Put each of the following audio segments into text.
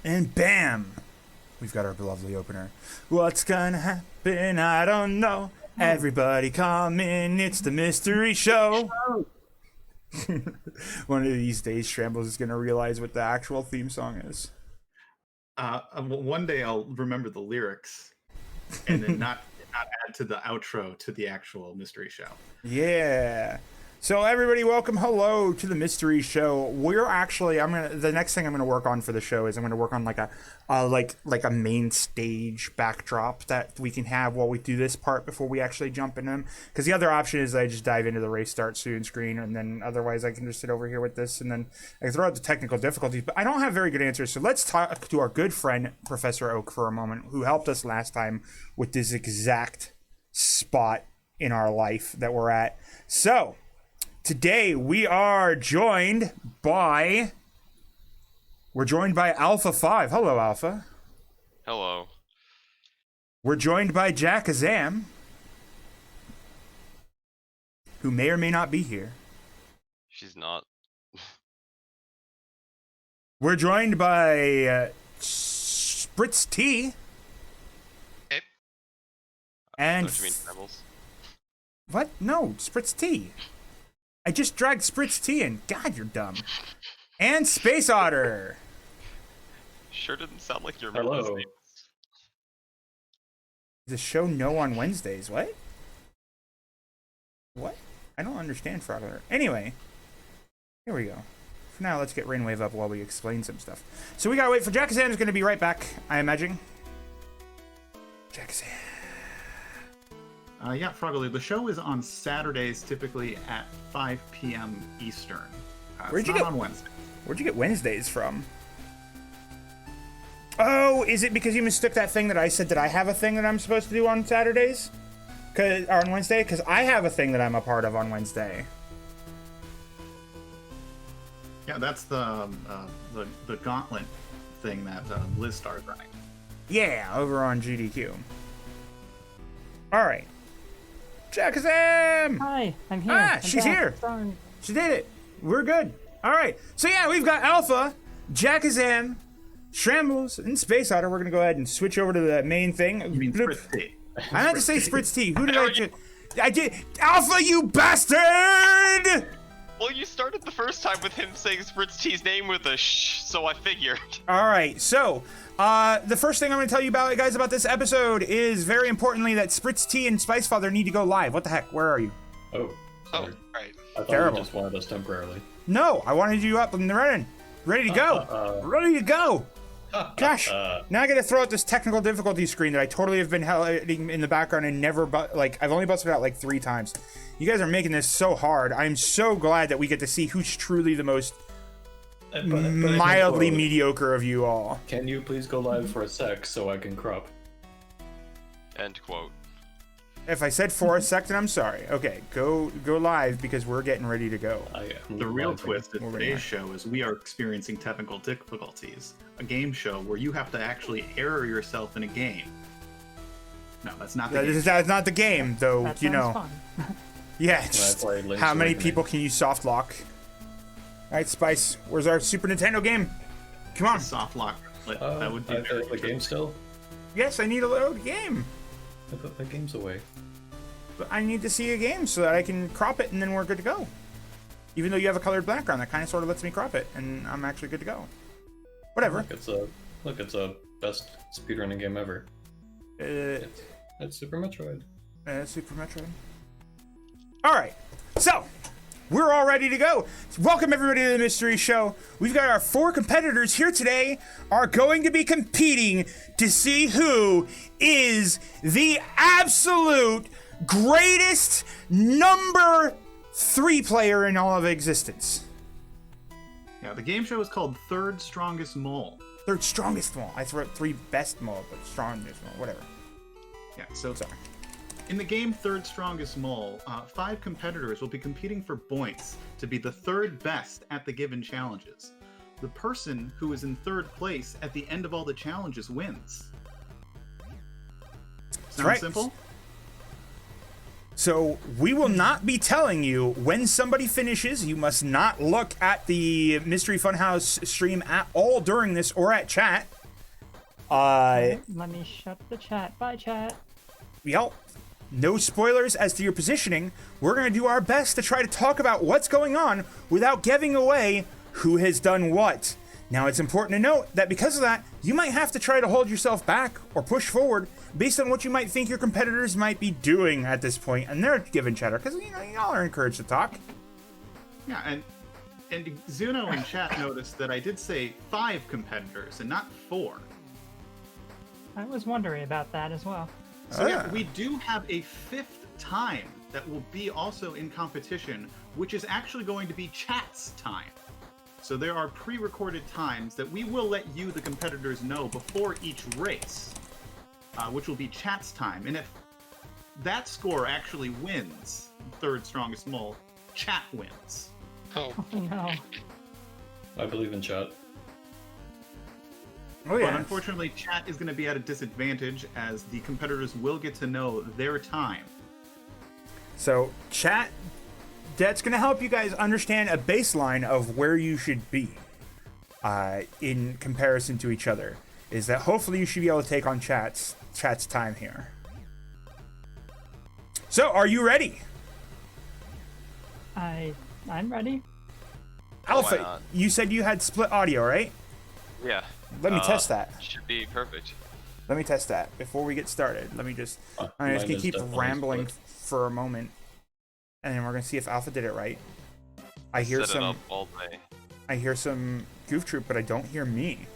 And bam! We've got our lovely opener. What's gonna happen? I don't know. Everybody come in, it's the mystery show. One of these days, Shambles is gonna realize what the actual theme song is. One day I'll remember the lyrics and then not add to the outro to the actual mystery show. Yeah. So everybody, welcome, hello to the mystery show. We're actually, the next thing I'm gonna work on for the show is I'm gonna work on like a main stage backdrop that we can have while we do this part before we actually jump in them. Because the other option is I just dive into the race start soon screen, and then otherwise I can just sit over here with this, and then I can throw out the technical difficulties. But I don't have very good answers, so let's talk to our good friend Professor Oak for a moment, who helped us last time with this exact spot in our life that we're at. So today we are joined by Alpha 5. Hello, Alpha. Hello. We're joined by Jack Azam, who may or may not be here. She's not. We're joined by Spritz T. Hey. And Don't you mean Rebels? what? No, Spritz T. I just dragged Spritz T in. God, you're dumb. And Space Otter. Sure didn't sound like your Hello. middle name. The show No on Wednesdays. What? What? I don't understand, Frogler. Anyway, here we go. For now, let's get Rainwave up while we explain some stuff. So we gotta wait for Jack Azam. Is gonna be right back, I imagine. Jack Azam. Yeah, Froggle, the show is on Saturdays, typically at 5 p.m. Eastern. Where'd you not get on Wednesday? Where'd you get Wednesdays from? Oh, is it because you mistook that thing that I said that I have a thing that I'm supposed to do on Saturdays? Or on Wednesday? Because I have a thing that I'm a part of on Wednesday. Yeah, that's the gauntlet thing that Liz started running. Yeah, over on GDQ. All right. Jack Azam! Hi, I'm here. Ah, I'm she's back. here. Darn. She did it. We're good. All right. So yeah, we've got Alpha, Jack Azam, Shambles, and Space Otter. We're gonna go ahead and switch over to the main thing. You mean Bloop. Spritz T. I meant to say Spritz T. Who did I did. Alpha, you bastard! Well, you started the first time with him saying Spritz T's name with a shh, so I figured. All right. So the first thing I'm going to tell you about, guys, about this episode is very importantly that Spritz T and Spice Father need to go live. What the heck? Where are you? Oh, Oh, sorry. right. I thought terrible. you just wanted us temporarily. No, I wanted you up and running. Ready to go. Ready to go. Gosh, now I got to throw out this technical difficulty screen that I totally have been hiding in the background and never, I've only busted it out like 3 times. You guys are making this so hard. I'm so glad that we get to see who's truly the most mildly mediocre of you all. Can you please go live for a sec so I can crop? End quote. If I said for a second, I'm sorry. Okay, go live because we're getting ready to go. The real twist of We're ready. today's show is we are experiencing technical difficulties. A game show where you have to actually error yourself in a game. No, that's not the game. That's not the game, though. That You sounds know. fun. Yeah. When I played Link's How many Awakening. people can you soft lock? All right, Spice. Where's our Super Nintendo game? Come on. Soft lock. That would be I very put the game still? Yes, I need a load game. I put my games away. But I need to see a game so that I can crop it and then we're good to go. Even though you have a colored background, that kind of sort of lets me crop it, and I'm actually good to go. Whatever. It's a best speedrunning game ever. It's Super Metroid. Super Metroid. All right, so we're all ready to go. Welcome everybody to the Mystery Show. We've got our 4 competitors here today are going to be competing to see who is the absolute greatest number 3 player in all of existence. Yeah, the game show is called Third Strongest Mole. Third strongest mole. I wrote 3 best mole, but strongest mole, whatever. Yeah, so Sorry. in the game Third Strongest Mole, 5 competitors will be competing for points to be the 3rd best at the given challenges. The person who is in 3rd place at the end of all the challenges wins. Sound right. simple? So we will not be telling you when somebody finishes. You must not look at the Mystery Funhouse stream at all during this or at chat. Let me shut the chat. Bye, chat. Yep. No spoilers as to your positioning. We're going to do our best to try to talk about what's going on without giving away who has done what. Now, it's important to note that because of that, you might have to try to hold yourself back or push forward based on what you might think your competitors might be doing at this point in their given chatter, because y'all are encouraged to talk. Yeah, and Zuno in chat noticed that I did say 5 competitors and not 4. I was wondering about that as well. So yeah, we do have a 5th time that will be also in competition, which is actually going to be chat's time. So there are pre-recorded times that we will let you, the competitors, know before each race, which will be chat's time. And if that score actually wins, third strongest mole, chat wins. Oh. Oh no. I believe in chat. Oh yeah. But unfortunately, chat is going to be at a disadvantage as the competitors will get to know their time. So chat, that's going to help you guys understand a baseline of where you should be in comparison to each other. Is that hopefully you should be able to take on chat's time here. So, are you ready? I'm ready. Alpha, not? you said you had split audio, right? Yeah. Let me test that. Should be perfect. Let me test that before we get started. Let me just, I'm just Mine gonna is keep definitely rambling split. for a moment, and then we're gonna see if Alpha did it right. I hear Set it some, up all day. I hear some Goof Troop, but I don't hear me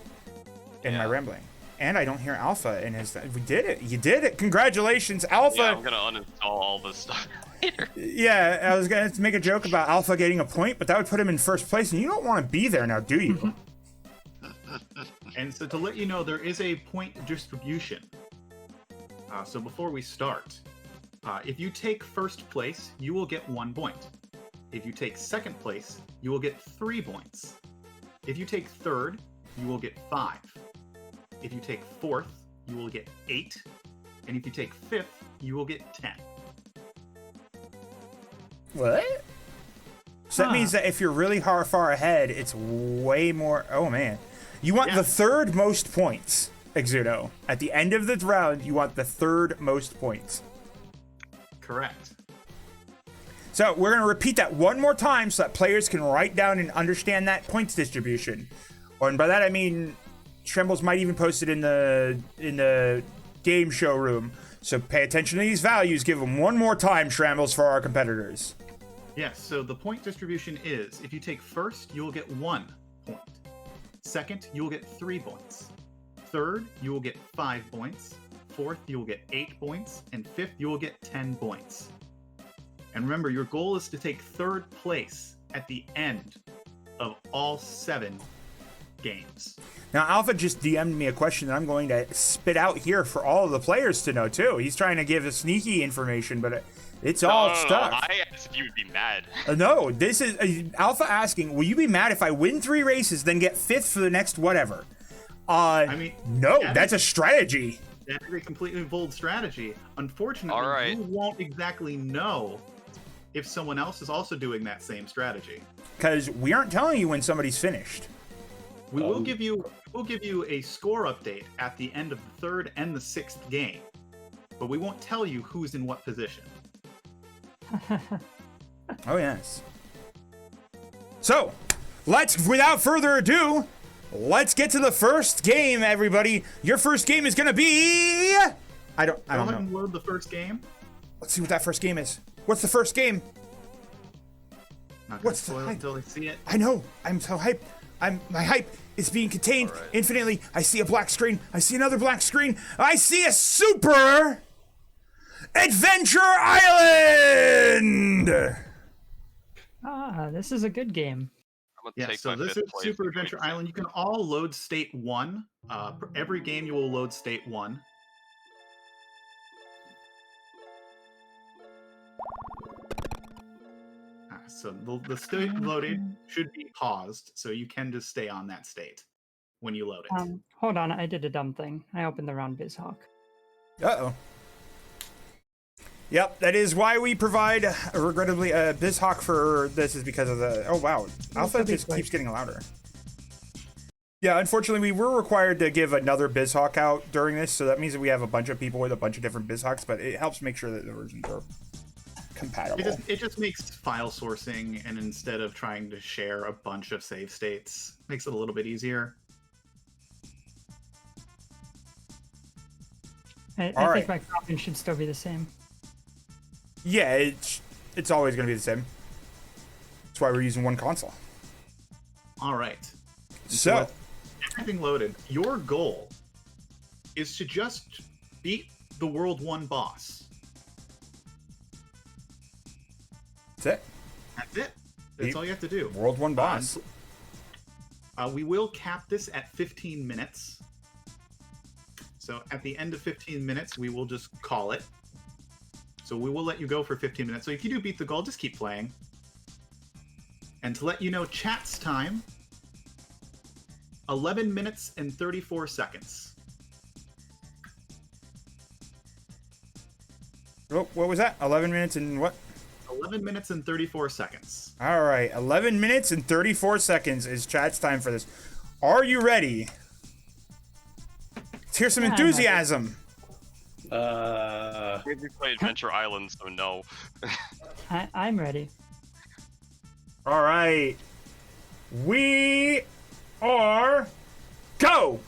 in my Yeah. rambling, and I don't hear Alpha in his. We did it! You did it! Congratulations, Alpha! Yeah, I'm gonna uninstall all this stuff later. Yeah, I was gonna make a joke about Alpha getting a point, but that would put him in first place, and you don't want to be there now, do you? And so to let you know, there is a point distribution. So before we start, if you take first place, you will get 1 point. If you take second place, you will get 3 points. If you take third, you will get 5. If you take fourth, you will get 8. And if you take fifth, you will get 10. What? So that means that if you're really far ahead, it's way more. Oh man, you want the third most points, Exudo. At the end of the round, you want the third most points. Correct. So we're gonna repeat that one more time so that players can write down and understand that points distribution. And by that I mean, Trembles might even post it in the game show room. So pay attention to these values. Give them one more time, Trembles, for our competitors. Yes, so the point distribution is, if you take first, you will get 1 point. Second, you will get 3 points. Third, you will get 5 points. Fourth, you will get 8 points. And fifth, you will get 10 points. And remember, your goal is to take third place at the end of all 7 games. Now, Alpha just DM'd me a question that I'm going to spit out here for all of the players to know, too. He's trying to give us sneaky information, but it's all stuff. I asked if you would be mad. No, this is Alpha asking, will you be mad if I win 3 races, then get 5th for the next whatever? I mean, no, that's a strategy. That is a completely bold strategy. Unfortunately, All right. you won't exactly know if someone else is also doing that same strategy. Because we aren't telling you when somebody's finished. We will give you a score update at the end of the 3rd and the 6th game, but we won't tell you who's in what position. Oh, yes. So, without further ado, let's get to the first game, everybody. Your first game is going to be... I don't Go ahead know. and load the first game. Let's see what that first game is. What's the first game? Not gonna What's the spoil it hype? until I see it. I know. I'm so hyped. My hype is being contained infinitely. I see a black screen. I see another black screen. I see a super Adventure Island. This is a good game. I'm gonna Yeah, take so my this fifth is place Super and Adventure wait. Island. You can all load state 1. For every game, you will load state 1. So the state loaded should be paused, so you can just stay on that state when you load it. Hold on, I did a dumb thing. I opened the round BizHawk. Uh-oh. Yep, that is why we provide, regrettably, BizHawk for this is because of the... Oh, wow. Alpha just keeps getting louder. Yeah, unfortunately, we were required to give another BizHawk out during this, so that means that we have a bunch of people with a bunch of different BizHawks, but it helps make sure that the versions are compatible. It just makes file sourcing, and instead of trying to share a bunch of save states, makes it a little bit easier. I think my comment should still be the same. Yeah, it's always going to be the same. That's why we're using one console. All right. So, with everything loaded, your goal is to just beat the World 1 boss. that's it. That's it. That's all you have to do. World 1 boss. We will cap this at 15 minutes. So at the end of 15 minutes, we will just call it. So we will let you go for 15 minutes. So if you do beat the goal, just keep playing. And to let you know, chat's time, 11 minutes and 34 seconds. Oh, what was that? 11 minutes and what? 11 minutes and 34 seconds. All right, 11 minutes and 34 seconds is chat's time for this. Are you ready? Let's hear some enthusiasm. We play Adventure Island, so no. I'm ready. All right. We are go.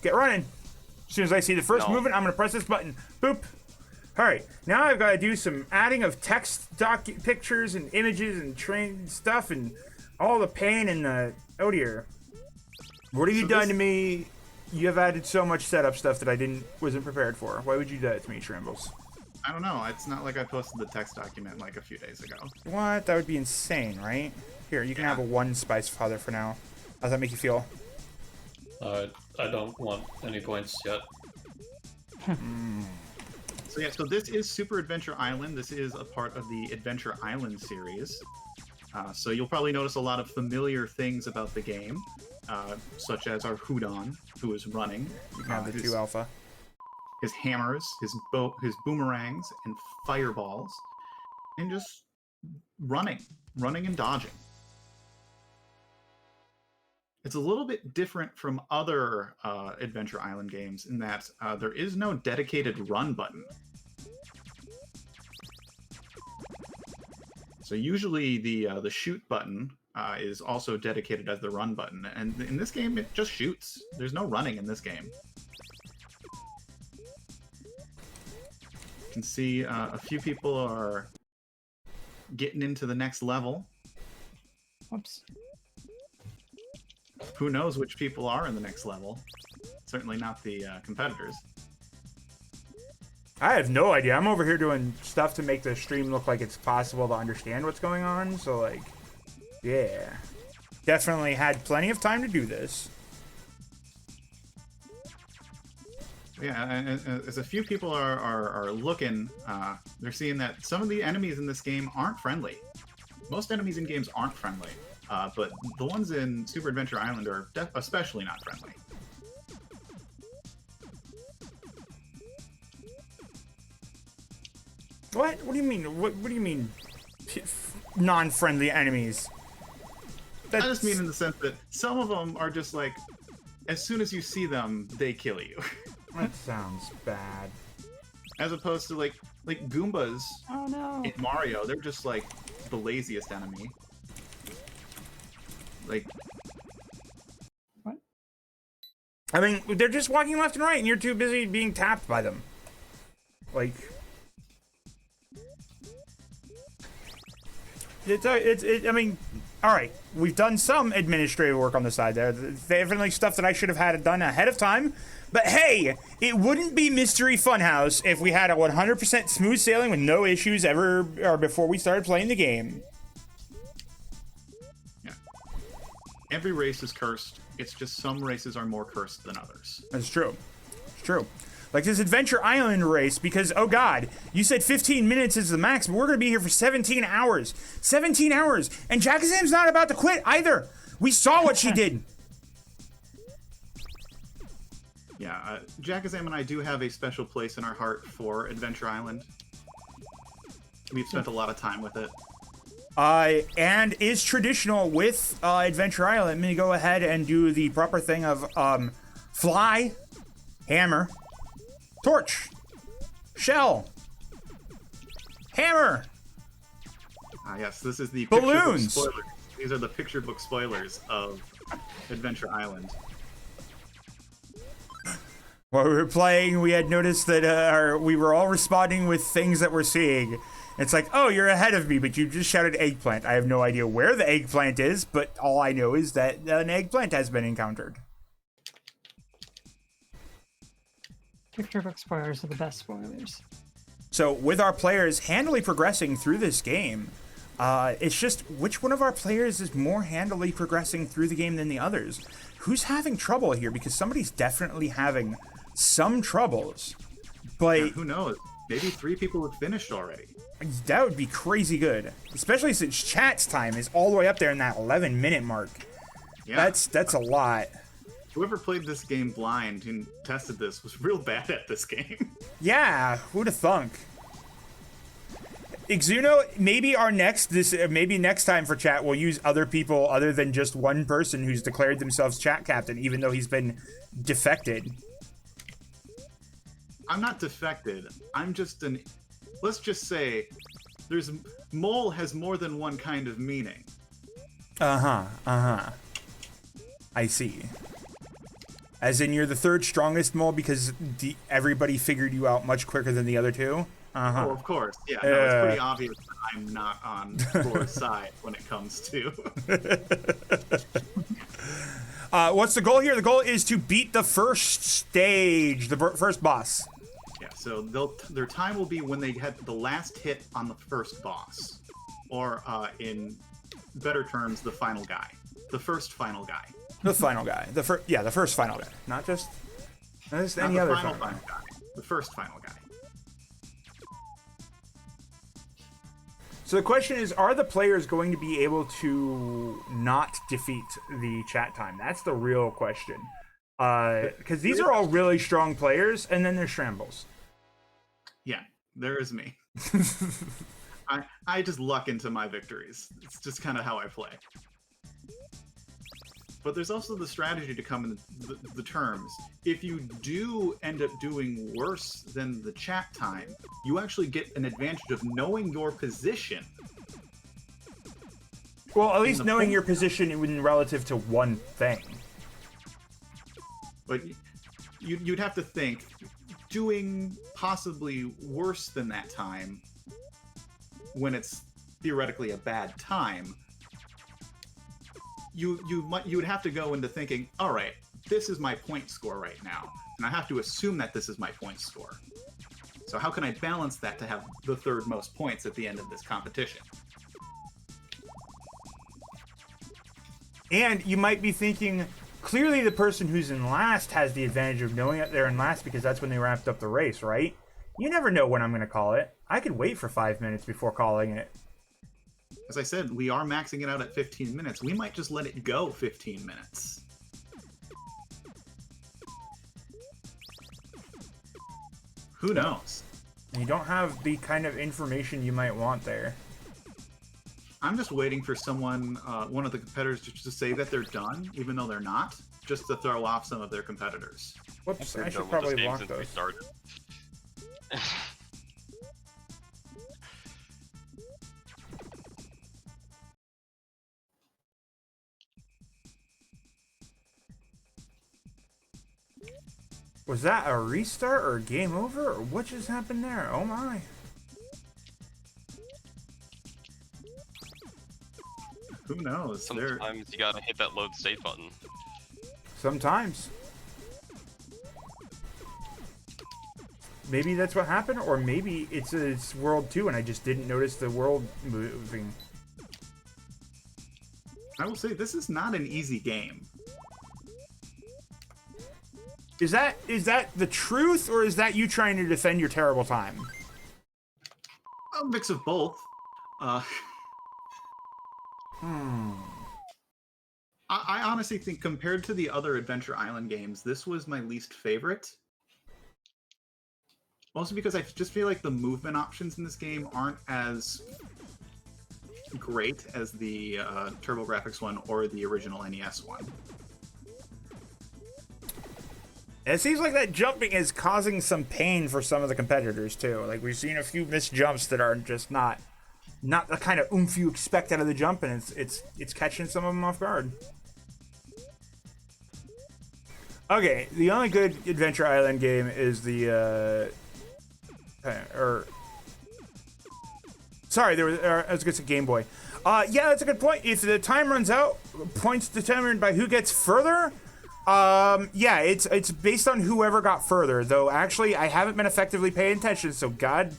Get running. As soon as I see the first movement, I'm going to press this button. Boop. All right. Now I've got to do some adding of text, pictures, and images, and train stuff, and all the pain and the... Oh, dear. What have you done to me? You have added so much setup stuff that I wasn't prepared for. Why would you do that to me, Shrimbles? I don't know. It's not like I posted the text document like a few days ago. What? That would be insane, right? Here, you can have a 1 spice father for now. How does that make you feel? I don't want any points yet. So yeah, so this is Super Adventure Island. This is a part of the Adventure Island series. So you'll probably notice a lot of familiar things about the game, such as our Houdon, who is running. You can have the 2 alpha. His hammers, his boomerangs, and fireballs, and just running and dodging. It's a little bit different from other Adventure Island games in that there is no dedicated run button. So usually the shoot button is also dedicated as the run button, and in this game it just shoots. There's no running in this game. You can see a few people are getting into the next level. Whoops. Who knows which people are in the next level? Certainly not the competitors. I have no idea. I'm over here doing stuff to make the stream look like it's possible to understand what's going on. So, like, yeah. Definitely had plenty of time to do this. Yeah, and as a few people are looking, they're seeing that some of the enemies in this game aren't friendly. Most enemies in games aren't friendly, but the ones in Super Adventure Island are especially not friendly. What? What do you mean? What do you mean? Non-friendly enemies? I just mean in the sense that some of them are just like, as soon as you see them, they kill you. That sounds bad. As opposed to like Goombas Oh no. in Mario, they're just like the laziest enemy. Like, What? I mean, they're just walking left and right, and you're too busy being tapped by them. Like, I mean, all right, we've done some administrative work on the side there. Definitely stuff that I should have had it done ahead of time. But hey, it wouldn't be Mystery Funhouse if we had a 100% smooth sailing with no issues ever or before we started playing the game. yeah. Every race is cursed. It's just some races are more cursed than others. That's true. It's true. Like this Adventure Island race, because, oh god, you said 15 minutes is the max, but we're going to be here for 17 hours. 17 hours! And Jackazam's not about to quit either! We saw what she did! Yeah, Jackazam and I do have a special place in our heart for Adventure Island. We've spent a lot of time with it. And is traditional with Adventure Island. I'm going to go ahead and do the proper thing of fly, hammer, torch, shell, hammer. Yes, this is the Balloons. Picture book spoilers. These are the picture book spoilers of Adventure Island. While we were playing, we had noticed that we were all responding with things that we're seeing. It's like, oh, you're ahead of me, but you just shouted eggplant. I have no idea where the eggplant is, but all I know is that an eggplant has been encountered. Picture book spoilers are the best spoilers. So with our players handily progressing through this game, it's just which one of our players is more handily progressing through the game than the others? Who's having trouble here? Because somebody's definitely having some troubles. But Yeah, who knows? Maybe 3 people have finished already. that would be crazy good. Especially since chat's time is all the way up there in that 11-minute mark. Yeah. That's a lot. Whoever played this game blind and tested this was real bad at this game. Yeah, who'd have thunk? Exuno, maybe maybe next time for chat we'll use other people other than just one person who's declared themselves chat captain, even though he's been defected. I'm not defected. I'm just an... Let's just say mole has more than one kind of meaning. I see. As in you're the third strongest mole because everybody figured you out much quicker than the other two? Oh, of course. Yeah, no, it's pretty obvious that I'm not on Flora's side when it comes to... What's the goal here? The goal is to beat the first stage, the first boss. Yeah, so their time will be when they had the last hit on the first boss. Or, in better terms, the final guy. The first final guy. The final guy. The first final guy. Not just any Not other the final final guy. The first final guy. So the question is, are the players going to be able to not defeat the chat time? That's the real question. Because these are all really strong players, and then there's Shrambles. Yeah, there is me. I just luck into my victories. It's just kind of how I play. But there's also the strategy to come in the terms. If you do end up doing worse than the chat time, you actually get an advantage of knowing your position. Well, at least knowing your position in relative to one thing. But you'd have to think, doing possibly worse than that time, when it's theoretically a bad time, you would have to go into thinking, all right, this is my point score right now, and I have to assume that this is my point score. So how can I balance that to have the third most points at the end of this competition? And you might be thinking, clearly the person who's in last has the advantage of knowing that they're in last because that's when they wrapped up the race, right? You never know when I'm going to call it. I could wait for 5 minutes before calling it. As I said, we are maxing it out at 15 minutes. We might just let it go 15 minutes. Who knows? And you don't have the kind of information you might want there. I'm just waiting for someone, one of the competitors, just to say that they're done, even though they're not, just to throw off some of their competitors. Whoops, I Done should with probably this game block since we those. started. Was that a restart or a game over? Or what just happened there? Oh my. Who knows? Sometimes you gotta hit that load state button. Sometimes. Maybe that's what happened, or maybe it's World 2 and I just didn't notice the world moving. I will say, this is not an easy game. Is that the truth, or is that you trying to defend your terrible time? A mix of both. I honestly think, compared to the other Adventure Island games, this was my least favorite. Also because I just feel like the movement options in this game aren't as great as the TurboGrafx one or the original NES one. It seems like that jumping is causing some pain for some of the competitors too. Like we've seen a few missed jumps that are just not the kind of oomph you expect out of the jump, and it's catching some of them off guard. Okay, the only good Adventure Island game is the sorry, I was gonna say Game Boy. Yeah, that's a good point. If the time runs out, points determined by who gets further. Yeah, it's based on whoever got further. Though actually, I haven't been effectively paying attention. So God,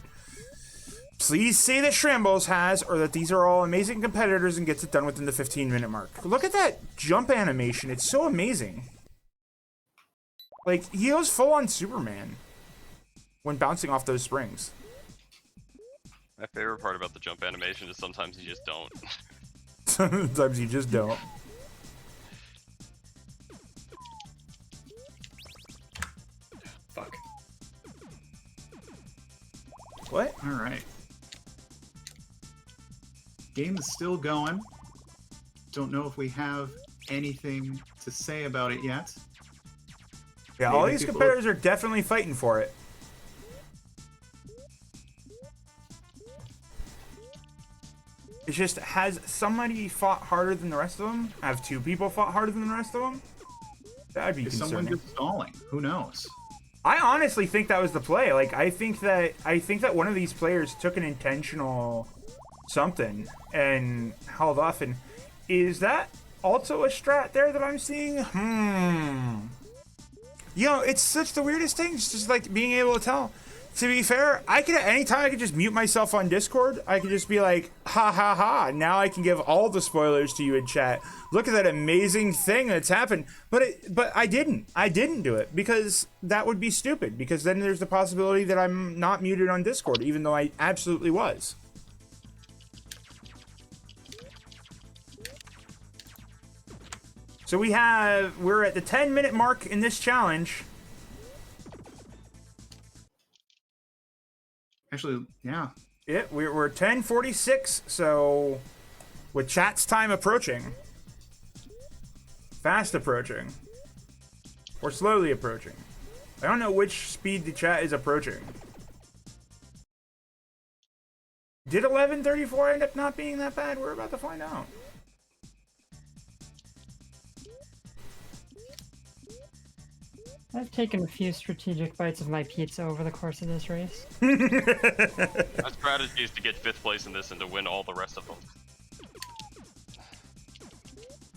please say that Shrambles has, or that these are all amazing competitors and gets it done within the 15-minute mark. Look at that jump animation. It's so amazing. Like, he goes full on Superman when bouncing off those springs. My favorite part about the jump animation is sometimes you just don't. Sometimes you just don't. Fuck. What? All right. Game is still going. Don't know if we have anything to say about it yet. Yeah, all these competitors are definitely fighting for it. It's just, has somebody fought harder than the rest of them? Have two people fought harder than the rest of them? That'd be Is concerning. someone just stalling? Who knows? I honestly think that was the play. Like, I think that one of these players took an intentional something and held off. And is that also a strat there that I'm seeing? You know, it's such the weirdest thing. It's just like being able to tell. To be fair, I could at any time I could just mute myself on Discord. I could just be like, ha ha ha. Now I can give all the spoilers to you in chat. Look at that amazing thing that's happened. But I didn't. I didn't do it because that would be stupid. Because then there's the possibility that I'm not muted on Discord, even though I absolutely was. So we're at the 10-minute mark in this challenge. Actually, yeah. Yeah, we're 10:46, so with chat's time approaching, fast approaching, or slowly approaching. I don't know which speed the chat is approaching. Did 11:34 end up not being that bad? We're about to find out. I've taken a few strategic bites of my pizza over the course of this race. My strategy is to get 5th place in this and to win all the rest of them.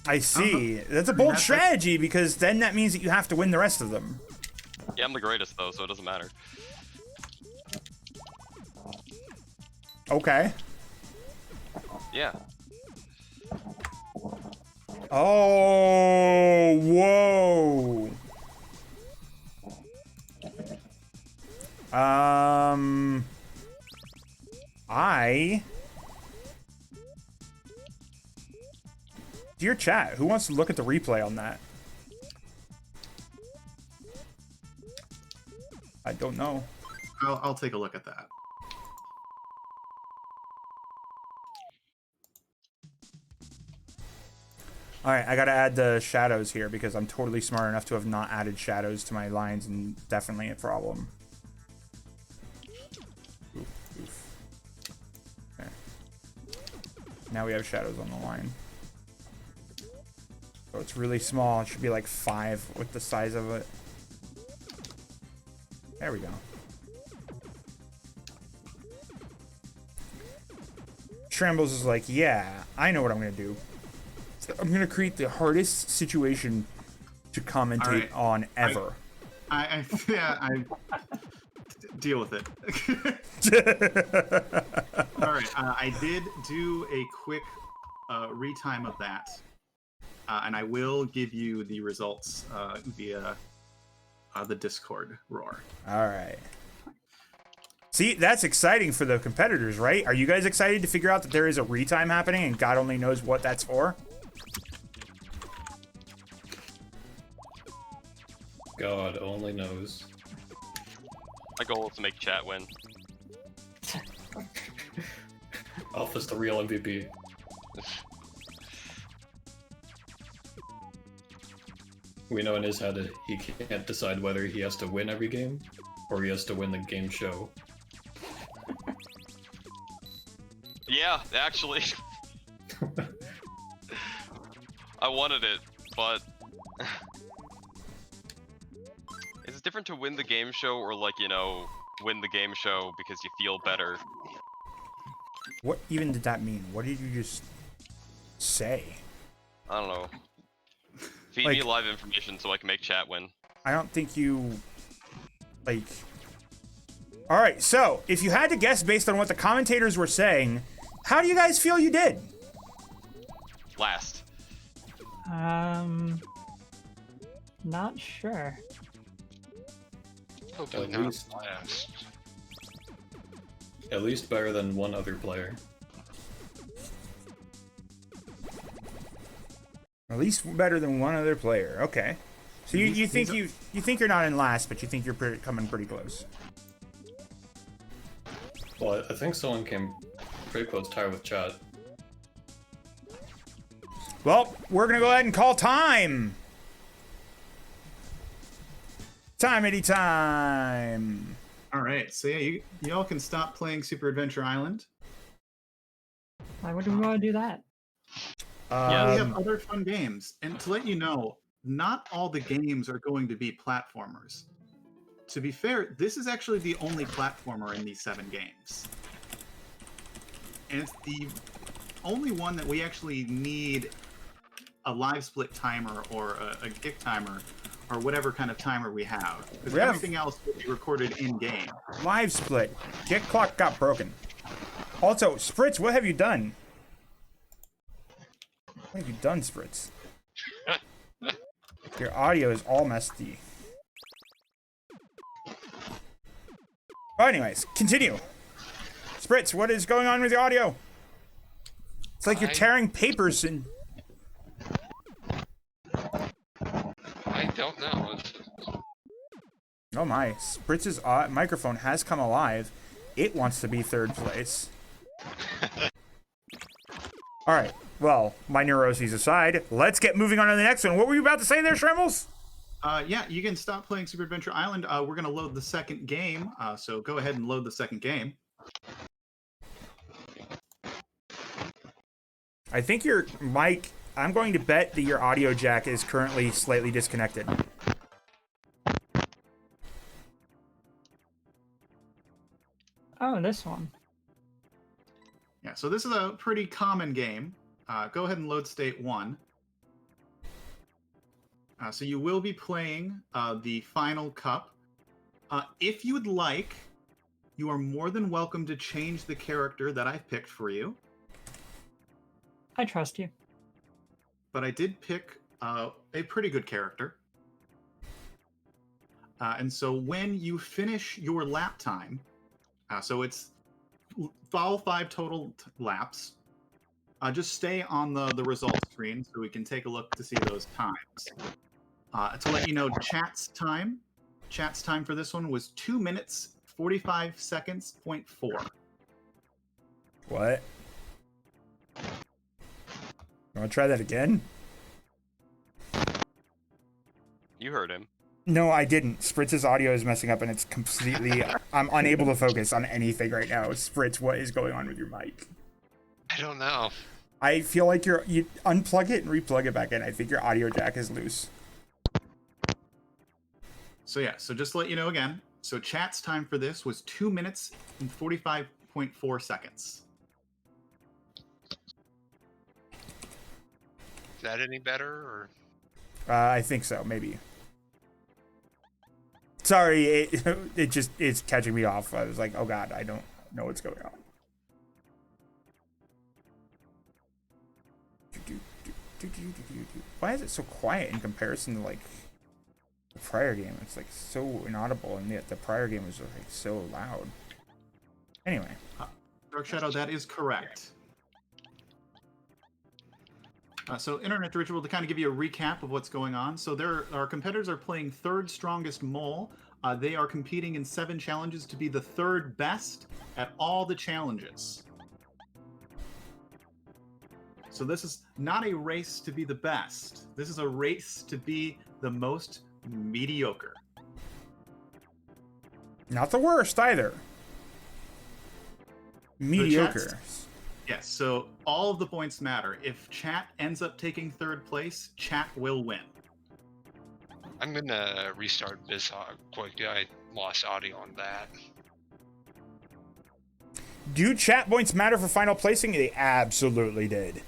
I see. That's a bold strategy because then that means that you have to win the rest of them. Yeah, I'm the greatest though, so it doesn't matter. Okay. Yeah. Oh, whoa. Dear chat, who wants to look at the replay on that? I don't know. I'll take a look at that. Alright, I gotta add the shadows here because I'm totally smart enough to have not added shadows to my lines, and definitely a problem. Oof. Okay. Now we have shadows on the line. So it's really small. It should be like 5 with the size of it. There we go. Shrambles is like, yeah, I know what I'm gonna do. I'm gonna create the hardest situation to commentate on ever. I deal with it. All right, I did do a quick retime of that, and I will give you the results via the Discord roar. All right. See, that's exciting for the competitors, right? Are you guys excited to figure out that there is a retime happening and God only knows what that's for? God only knows. My goal is to make chat win. Alpha's the real MVP. We know in his head he can't decide whether he has to win every game or he has to win the game show. Yeah, actually. I wanted it, but is it different to win the game show or like, you know, win the game show because you feel better? What even did that mean? What did you just say? I don't know. Feed Like- me live information so I can make chat win. I don't think you, like... Alright, so, if you had to guess based on what the commentators were saying, how do you guys feel you did? Last. Not sure. Hopefully At not least- last. At least better than one other player. At least better than one other player. Okay. So you think you think you're not in last, but you think you're coming pretty close. Well, I think someone came pretty close tied with chat. Well, we're gonna go ahead and call time. Timey time. All right, so yeah, y'all can stop playing Super Adventure Island. Why would we want to do that? Yeah, we have other fun games. And to let you know, not all the games are going to be platformers. To be fair, this is actually the only platformer in these 7 games. And it's the only one that we actually need a live split timer or a GIC timer or whatever kind of timer we have. Because We have- everything else will be recorded in-game. Live split. Kick clock got broken. Also, Spritz, what have you done? What have you done, Spritz? Your audio is all messy. Oh, anyways, continue. Spritz, what is going on with your audio? It's like you're tearing papers and... I don't know. Oh my, Spritz's microphone has come alive. It wants to be 3rd place. Alright, well, my neuroses aside, let's get moving on to the next one. What were you about to say there, Shremels? Yeah, you can stop playing Super Adventure Island. We're going to load the second game, so go ahead and load the second game. I think your mic, I'm going to bet that your audio jack is currently slightly disconnected. Oh, this one. Yeah, so this is a pretty common game. Go ahead and load state 1. So you will be playing the final cup. If you would like, you are more than welcome to change the character that I've picked for you. I trust you. But I did pick a pretty good character. And so when you finish your lap time, so it's all 5 total laps, just stay on the results screen so we can take a look to see those times. To let you know, chat's time for this one was 2 minutes 45 seconds, 0.4. What? You want to try that again? You heard him. No, I didn't. Spritz's audio is messing up and it's completely... I'm unable to focus on anything right now. Spritz, what is going on with your mic? I don't know. I feel like you unplug it and replug it back in. I think your audio jack is loose. So yeah, so just to let you know again, so chat's time for this was 2 minutes and 45.4 seconds. Is that any better or? I think so, maybe. Sorry, it's catching me off. I was like, oh god, I don't know what's going on. Why is it so quiet in comparison to like the prior game? It's like so inaudible, and yet the prior game was like so loud. Anyway, Dark Shadow, that is correct. So Internet Ritual, to kind of give you a recap of what's going on. So our competitors are playing Third Strongest Mole. They are competing in 7 challenges to be the 3rd best at all the challenges. So this is not a race to be the best. This is a race to be the most mediocre. Not the worst either. Mediocre. Yes, so all of the points matter. If chat ends up taking 3rd place, chat will win. I'm gonna restart this quick. I lost audio on that. Do chat points matter for final placing? They absolutely did.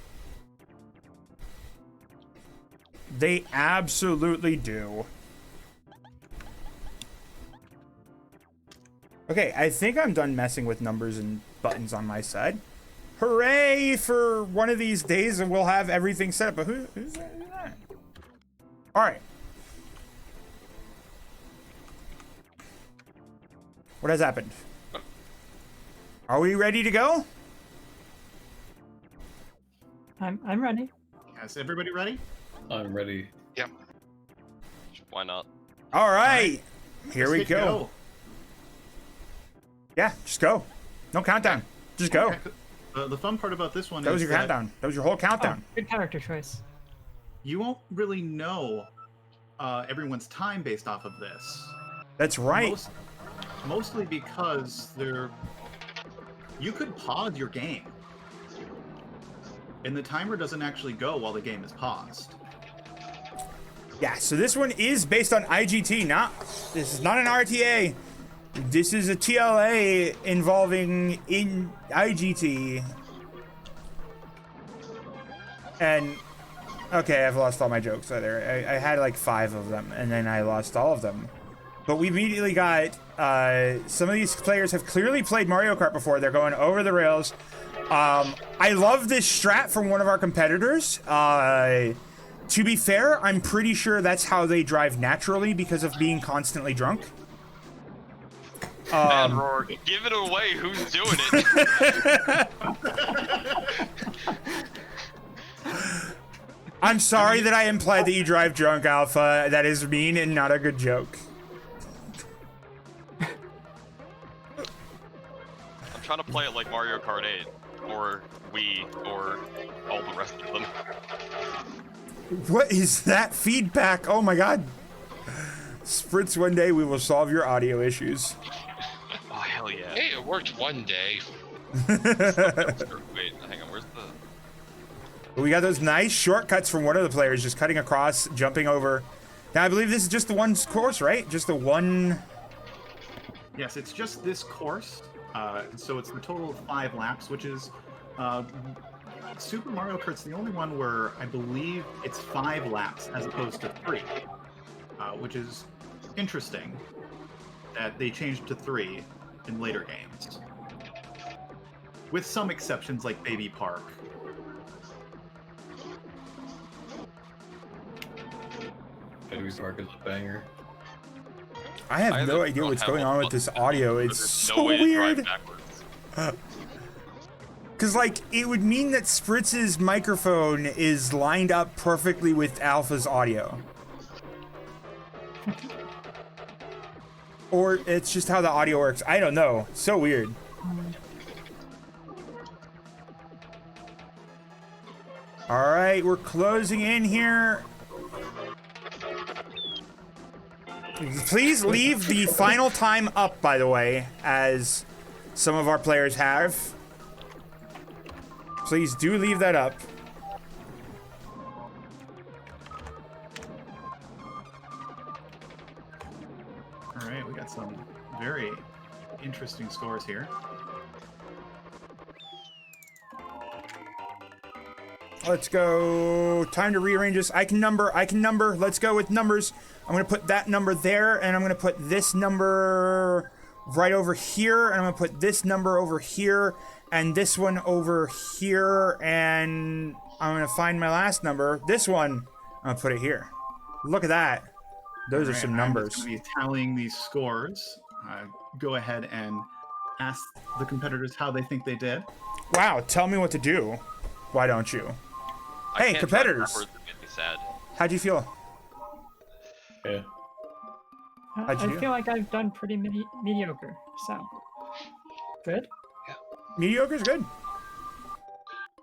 They absolutely do. Okay, I think I'm done messing with numbers and buttons on my side. Hooray for one of these days and we'll have everything set up. But who's that? All right. What has happened? Are we ready to go? I'm ready. Is everybody ready? I'm ready. Yep. Why not? All right. Here Let's we hit go. Yeah, just go. No countdown. Just go. Okay. The fun part about this one That was is your countdown. That was your whole countdown. Good character choice. you won't really know everyone's time based off of this. That's right. Mostly because you could pause your game, and the timer doesn't actually go while the game is paused. Yeah, so this one is based on IGT, this is not an RTA. This is a TLA involving in IGT. And okay, I've lost all my jokes there. I had like 5 of them, and then I lost all of them. But we immediately got some of these players have clearly played Mario Kart before. They're going over the rails. I love this strat from one of our competitors. To be fair, I'm pretty sure that's how they drive naturally because of being constantly drunk. Man, Roar, give it away. Who's doing it? I'm sorry that I implied that you drive drunk, Alpha. That is mean and not a good joke. I'm trying to play it like Mario Kart 8, or Wii, or all the rest of them. What is that feedback? Oh my god. Spritz, one day we will solve your audio issues. Oh, hell yeah. Hey, it worked one day. Wait, hang on, where's the... We got those nice shortcuts from one of the players, just cutting across, jumping over. Now, I believe this is just the one course, right? Just the one... Yes, it's just this course. So it's the total of 5 laps, which is... Super Mario Kart's the only one where I believe it's 5 laps as opposed to 3. Which is interesting that they changed to 3 in later games. With some exceptions like Baby Park. Baby Park is a banger. I have I no either idea don't what's have going a on with button, this audio. or It's there's so no way to drive weird. backwards. Because, like, it would mean that Spritz's microphone is lined up perfectly with Alpha's audio. Or it's just how the audio works. I don't know. So weird. Alright, we're closing in here. Please leave the final time up, by the way, as some of our players have. Please do leave that up. All right, we got some very interesting scores here. Let's go. Time to rearrange this. I can number. Let's go with numbers. I'm going to put that number there, and I'm going to put this number right over here, and I'm going to put this number over here, and this one over here, and I'm going to find my last number. This one, I'm going to put it here. Look at that. Those are All right, some I'm numbers. just gonna be tallying these scores. Go ahead and ask the competitors how they think they did. Wow, tell me what to do. Why don't you? I Hey, can't drive competitors. backwards, it makes me sad. How'd you feel? Yeah. How'd you I do? feel like I've done pretty mediocre, so good. Mediocre's good.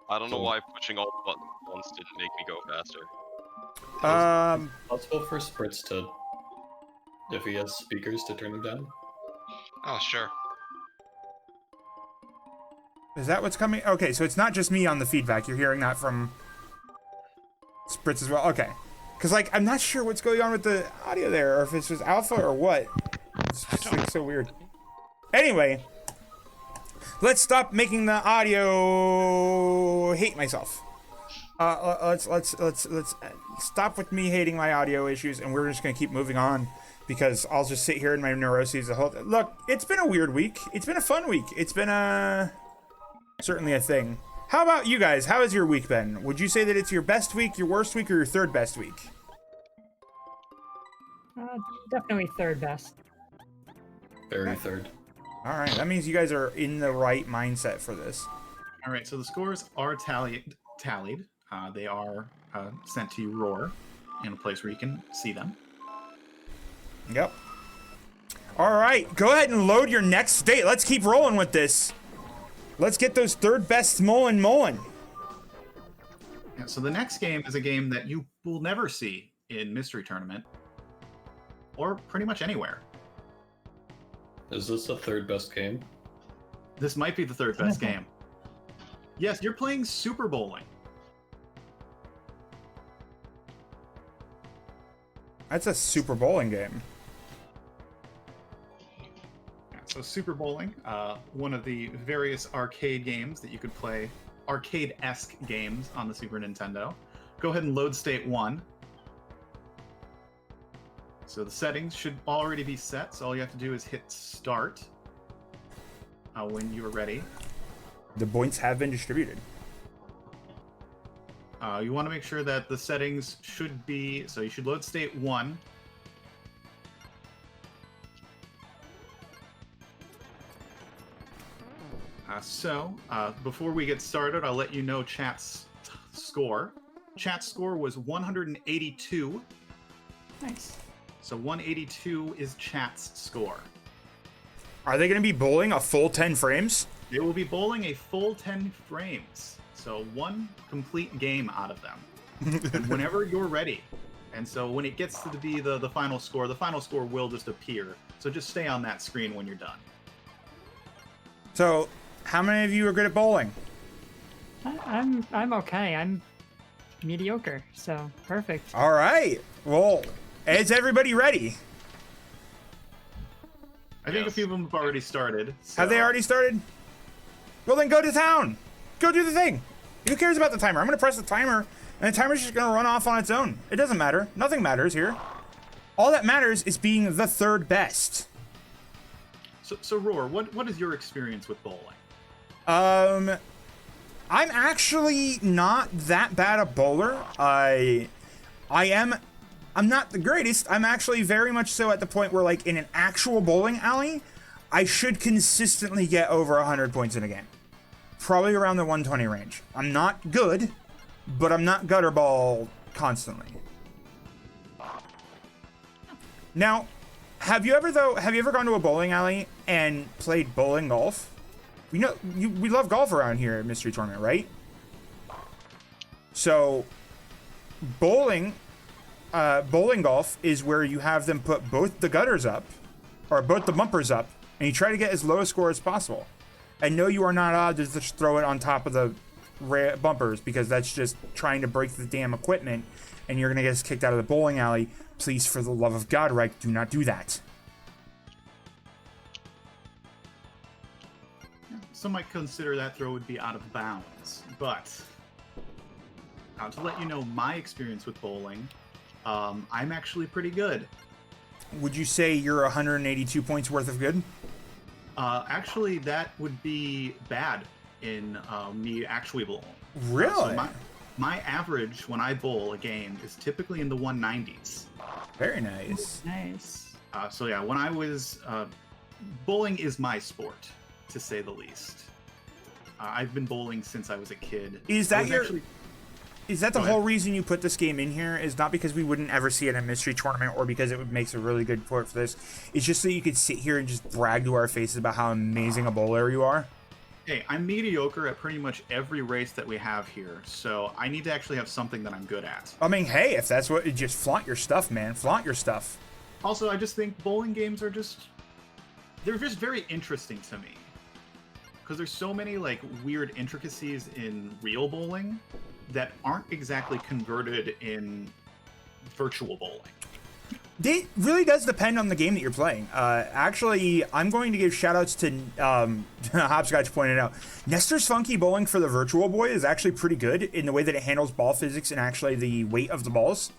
I don't know why pushing all the buttons once didn't make me go faster. Possible for Spritz to, if he has speakers, to turn them down. Oh, sure. Is that what's coming? Okay, so it's not just me on the feedback. You're hearing that from Spritz as well. Okay, because like I'm not sure what's going on with the audio there, or if it's just alpha or what. It's just like so weird. Anyway, let's stop making the audio hate myself. Let's stop with me hating my audio issues, and we're just gonna keep moving on because I'll just sit here in my neuroses the whole. Look, it's been a weird week. It's been a fun week. It's been certainly a thing. How about you guys? How has your week been? Would you say that it's your best week, your worst week, or your third best week? Definitely third best. Very third. All right, that means you guys are in the right mindset for this. All right, so the scores are tallied. They are sent to you, Roar, in a place where you can see them. Yep. All right, go ahead and load your next state. Let's keep rolling with this. Let's get those third best mulling. Yeah, so the next game is a game that you will never see in Mystery Tournament, or pretty much anywhere. Is this the third best game? This might be the third best game. Yes, you're playing Super Bowling. That's a Super Bowling game. So Super Bowling, one of the various arcade games that you could play, arcade-esque games on the Super Nintendo. Go ahead and load state 1. So the settings should already be set, so all you have to do is hit start when you are ready. The points have been distributed. You want to make sure that the settings should be, so you should load state 1. Before we get started, I'll let you know chat's score. Chat's score was 182. Nice. So 182 is chat's score. Are they going to be bowling a full 10 frames? They will be bowling a full 10 frames. So one complete game out of them. And whenever you're ready. And so when it gets to be the final score will just appear. So just stay on that screen when you're done. So, how many of you are good at bowling? I'm okay. I'm mediocre, so perfect. All right. Well, is everybody ready? I think a few of them have already started. So. Have they already started? Well, then go to town. Go do the thing. Who cares about the timer? I'm going to press the timer, and the timer's just going to run off on its own. It doesn't matter. Nothing matters here. All that matters is being the third best. So Roar, what is your experience with bowling? I'm actually not that bad a bowler. I'm not the greatest. I'm actually very much so at the point where, like, in an actual bowling alley, I should consistently get over 100 points in a game. Probably around the 120 range. I'm not good, but I'm not gutter ball constantly. Now, have you ever gone to a bowling alley and played bowling golf? We love golf around here at Mystery Tournament, right? So, bowling golf is where you have them put both the gutters up, or both the bumpers up, and you try to get as low a score as possible. And no, you are not allowed to just throw it on top of the bumpers, because that's just trying to break the damn equipment, and you're gonna get us kicked out of the bowling alley. Please, for the love of God, Reich, do not do that. Some might consider that throw would be out of bounds, but to let you know my experience with bowling, I'm actually pretty good. Would you say you're 182 points worth of good? Actually, that would be bad in me actually bowling. Really? So my average when I bowl a game is typically in the 190s. Very nice. Nice. So yeah, when I was bowling is my sport, to say the least. I've been bowling since I was a kid. Is that your? is that the Go ahead. whole reason you put this game in here? Is not because we wouldn't ever see it in a mystery tournament or because it makes a really good port for this. It's just so you could sit here and just brag to our faces about how amazing a bowler you are. Hey, I'm mediocre at pretty much every race that we have here, so I need to actually have something that I'm good at. I mean, hey, if that's what, just flaunt your stuff, man. Flaunt your stuff. Also, I just think bowling games are they're just very interesting to me. Because there's so many, like, weird intricacies in real bowling that aren't exactly converted in virtual bowling. It really does depend on the game that you're playing. Actually, I'm going to give shoutouts to Hopscotch pointed out. Nestor's Funky Bowling for the Virtual Boy is actually pretty good in the way that it handles ball physics and actually the weight of the balls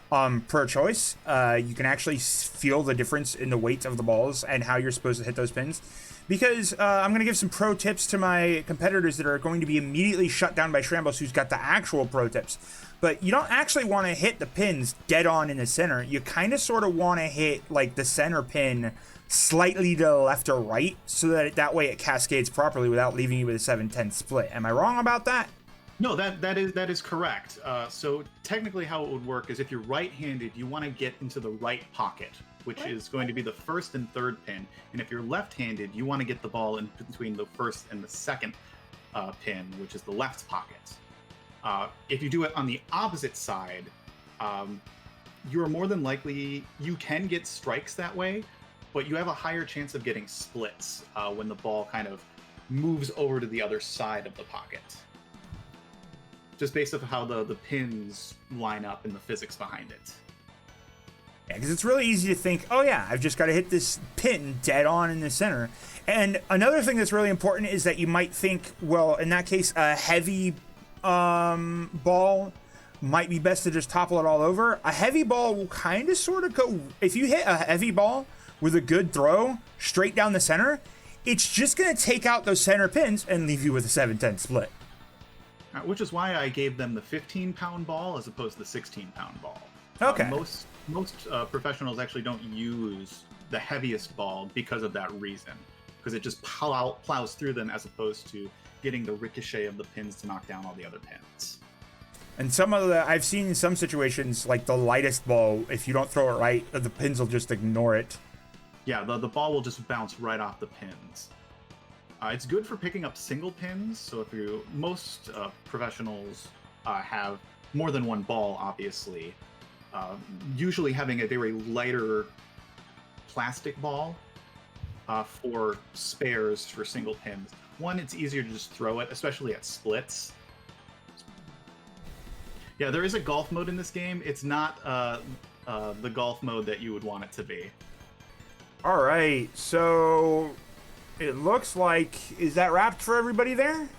per choice. You can actually feel the difference in the weight of the balls and how you're supposed to hit those pins. Because I'm going to give some pro tips to my competitors that are going to be immediately shut down by Shrambos, who's got the actual pro tips. But you don't actually want to hit the pins dead on in the center. You kind of sort of want to hit like the center pin slightly to the left or right so that way it cascades properly without leaving you with a 7-10 split. Am I wrong about that? No, that is correct. So technically how it would work is if you're right-handed, you want to get into the right pocket, which is going to be the first and third pin. And if you're left-handed, you want to get the ball in between the first and the second pin, which is the left pocket. If you do it on the opposite side, you're more than likely, you can get strikes that way, but you have a higher chance of getting splits when the ball kind of moves over to the other side of the pocket. Just based off how the pins line up and the physics behind it. Yeah, because it's really easy to think, oh yeah, I've just got to hit this pin dead on in the center. And another thing that's really important is that you might think, well, in that case, a heavy ball might be best to just topple it all over. A heavy ball will kind of sort of go, if you hit a heavy ball with a good throw straight down the center, it's just going to take out those center pins and leave you with a 7-10 split. Which is why I gave them the 15-pound ball as opposed to the 16-pound ball. Okay. Most professionals actually don't use the heaviest ball because of that reason, because it just plows through them as opposed to getting the ricochet of the pins to knock down all the other pins. And I've seen in some situations, like the lightest ball, if you don't throw it right, the pins will just ignore it. Yeah, the ball will just bounce right off the pins. It's good for picking up single pins, so if most professionals have more than one ball, obviously. Usually having a very lighter plastic ball for spares for single pins. One, it's easier to just throw it, especially at splits. Yeah, there is a golf mode in this game. It's not the golf mode that you would want it to be. All right, so it looks like, is that wrapped for everybody there?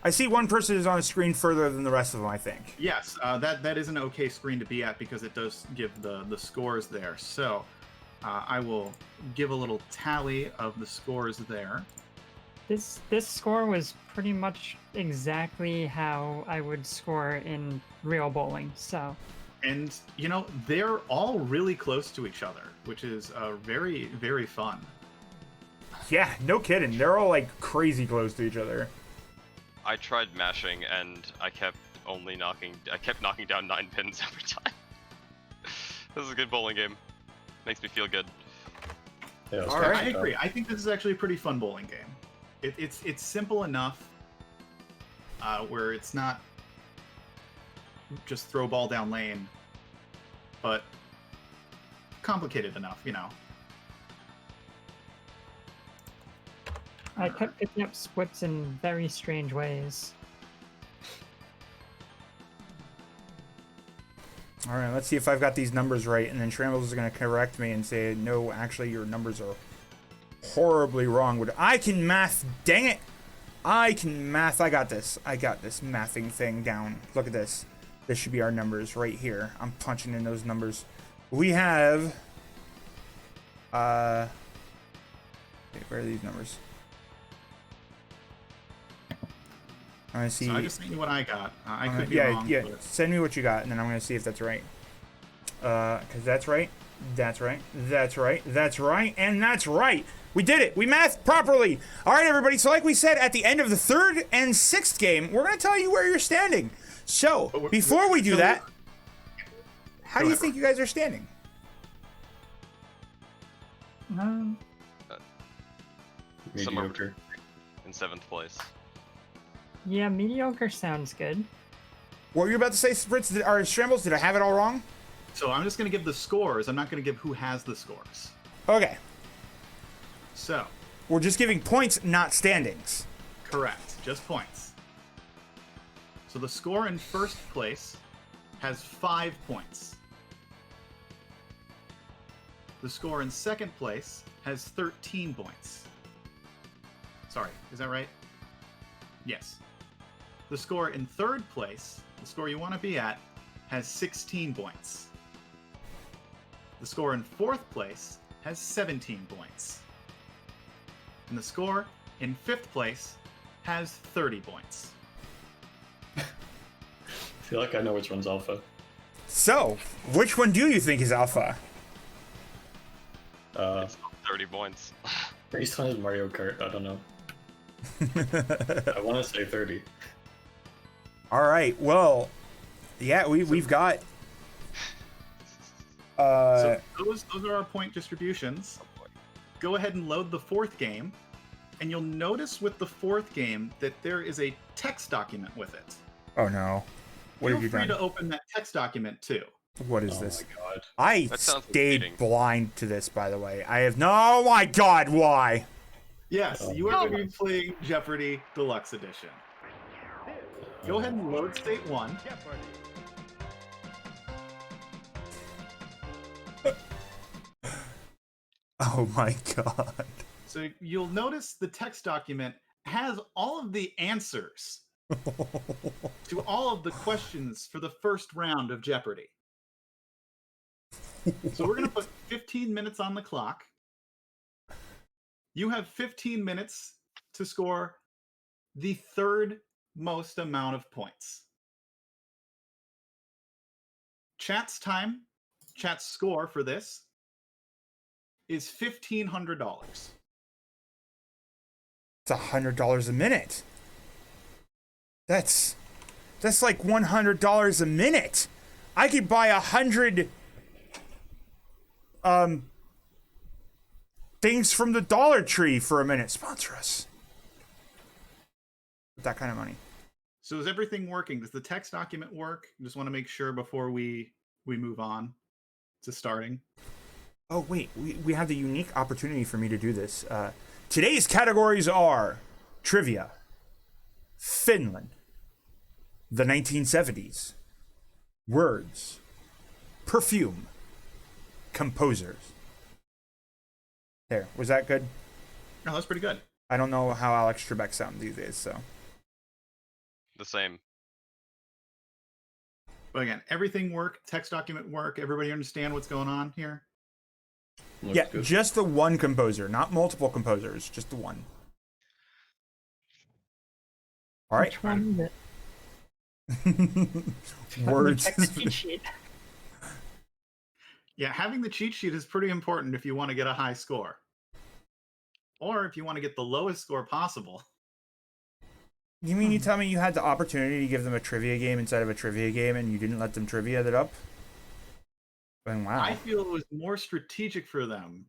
I see one person is on the screen further than the rest of them, I think. Yes, that is an okay screen to be at because it does give the scores there. So I will give a little tally of the scores there. This score was pretty much exactly how I would score in real bowling. So, and you know, they're all really close to each other, which is very, very fun. Yeah, no kidding. They're all like crazy close to each other. I tried mashing and I kept knocking down 9 pins every time. This is a good bowling game. Makes me feel good. Yeah, All right. I agree. I think this is actually a pretty fun bowling game. It's simple enough where it's not just throw ball down lane, but complicated enough, you know. I kept picking up splits in very strange ways. All right, let's see if I've got these numbers right, and then Shrambles is going to correct me and say, no, actually, your numbers are horribly wrong. I can math, dang it! I can math, I got this mathing thing down. Look at this. This should be our numbers right here. I'm punching in those numbers. We have, wait, where are these numbers? I'm gonna see. So I just sent you what I got. I could be wrong. Yeah. But... Send me what you got, and then I'm gonna see if that's right. Because that's right. That's right. That's right. That's right. And that's right. We did it. We mathed properly. All right, everybody. So like we said, at the end of the 3rd and 6th game, we're gonna tell you where you're standing. So But before we do so- that, how do you ahead. think you guys are standing? Um, Somewhere Mediocre. in 7th place. yeah, mediocre sounds good. What were you about to say, Fritz? Or Strambles? Did I have it all wrong? So I'm just going to give the scores. I'm not going to give who has the scores. Okay. So, We're just giving points, not standings. correct. Just points. So the score in first place has 5 points. The score in second place has 13 points. Sorry, is that right? Yes. The score in third place, the score you want to be at, has 16 points. The score in fourth place has 17 points. And the score in fifth place has 30 points. I feel like I know which one's alpha. So, which one do you think is alpha? It's 30 points. Based on his Mario Kart, I don't know. I want to say 30. All right. Well, yeah, we've got. So those are our point distributions. Go ahead and load the fourth game, and you'll notice with the fourth game that there is a text document with it. Oh no! What Feel have you free done? to open that text document too. What is Oh this? my god. I That sounds stayed misleading. blind to this, by the way. I have no. Oh my God! Why? Yes, Oh, you are no. going to be playing Jeopardy Deluxe Edition. Go ahead and load state 1. Oh my God! So you'll notice the text document has all of the answers to all of the questions for the first round of Jeopardy. So we're going to put 15 minutes on the clock. You have 15 minutes to score the third most amount of points. Chat's score for this is $1,500. It's $100 a minute. That's like $100 a minute. I could buy 100 things from the Dollar Tree for a minute. Sponsor us. With that kind of money. So is everything working? Does the text document work? Just want to make sure before we move on to starting. Oh wait, we have the unique opportunity for me to do this. Today's categories are trivia, Finland, the 1970s, words, perfume, composers. There, was that good? Oh, that's pretty good. I don't know how Alex Trebek sounds these days, so. The same. But again, everything work, text document work. Everybody understand what's going on here? Looks Yeah, good. just the one composer, not multiple composers, just the one. All right. Which one is it? Words. Check the cheat sheet. Yeah, having the cheat sheet is pretty important if you want to get a high score. Or if you want to get the lowest score possible. You mean you tell me you had the opportunity to give them a trivia game instead of a trivia game and you didn't let them trivia it up? And wow. I feel it was more strategic for them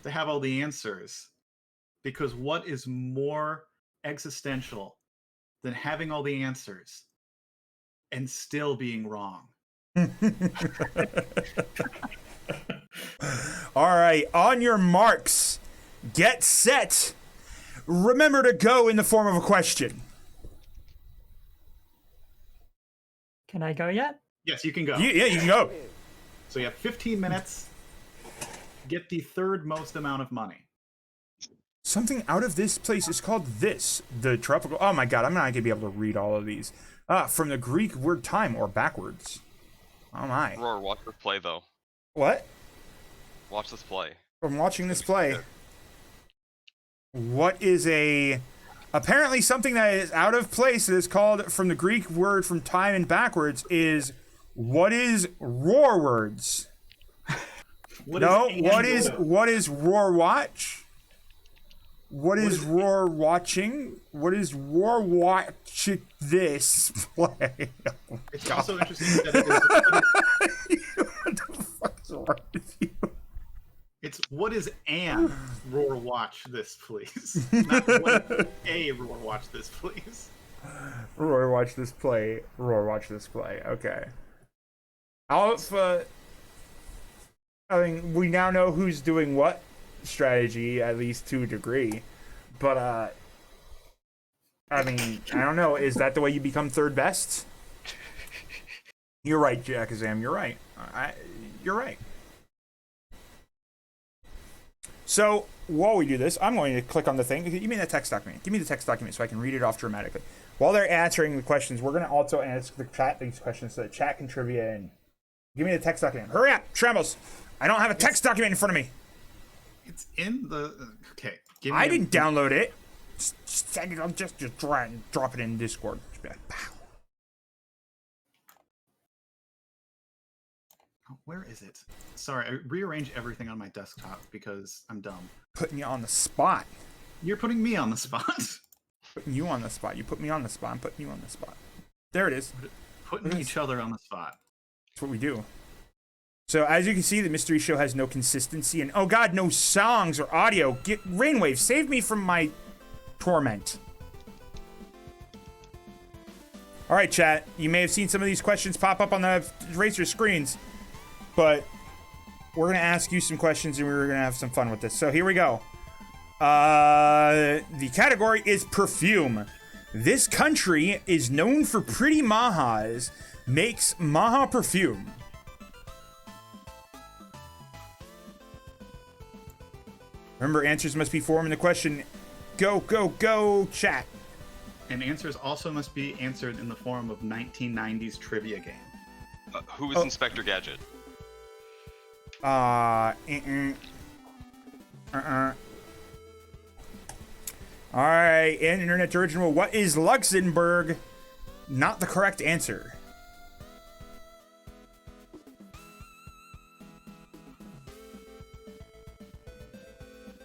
to have all the answers. Because what is more existential than having all the answers and still being wrong? All right, on your marks, get set. Remember to go in the form of a question. Can I go yet? Yes, you can go. Yeah, you can go. So you have 15 minutes. Get the third most amount of money. Something out of this place is called this, the tropical. Oh my God, I'm not gonna be able to read all of these. From the Greek word time or backwards. Oh my. Roar, watch this play though. What? Watch this play. I'm watching this play. What is apparently something that is out of place that is called from the Greek word from time and backwards is what is roar words? What No, is what is roar watch? What is Roar watching? What is Roar watching this play? Oh, It's God. also interesting that it is. What the fuck's wrong with you? It's what is an Roar watch this, please? Not what is a Roar watch this, please. Roar watch this play. Roar watch this play. Okay. Alpha. I mean, we now know who's doing what strategy, at least to a degree. But, I mean, I don't know. Is that the way you become third best? You're right, Jackazam. You're right. You're right. So, while we do this, I'm going to click on the thing. Give me that text document. Give me the text document so I can read it off dramatically. While they're answering the questions, we're going to also ask the chat these questions so that chat can trivia in. Give me the text document. Hurry up, Shambles. I don't have a text document in front of me. It's in the. Okay. Give me I didn't download it. Just send it. I'll just try and drop it in Discord. Just be like, pow. Oh, where is it? Sorry, I rearrange everything on my desktop because I'm dumb. Putting you on the spot. You're putting me on the spot. Putting you on the spot. You put me on the spot. I'm putting you on the spot. There it is. Putting each other on the spot. That's what we do. So as you can see, the mystery show has no consistency and oh god, no songs or audio. Get Rainwave, save me from my torment. All right, chat. You may have seen some of these questions pop up on the Racer screens, but we're gonna ask you some questions and we're gonna have some fun with this. So here we go. The category is perfume. This country is known for pretty mahas. Makes maha perfume. Remember, answers must be formed in the question. Go, go, go, chat. And answers also must be answered in the form of 1990s trivia game. Who is Inspector Gadget? All right, internet original. What is Luxembourg? Not the correct answer.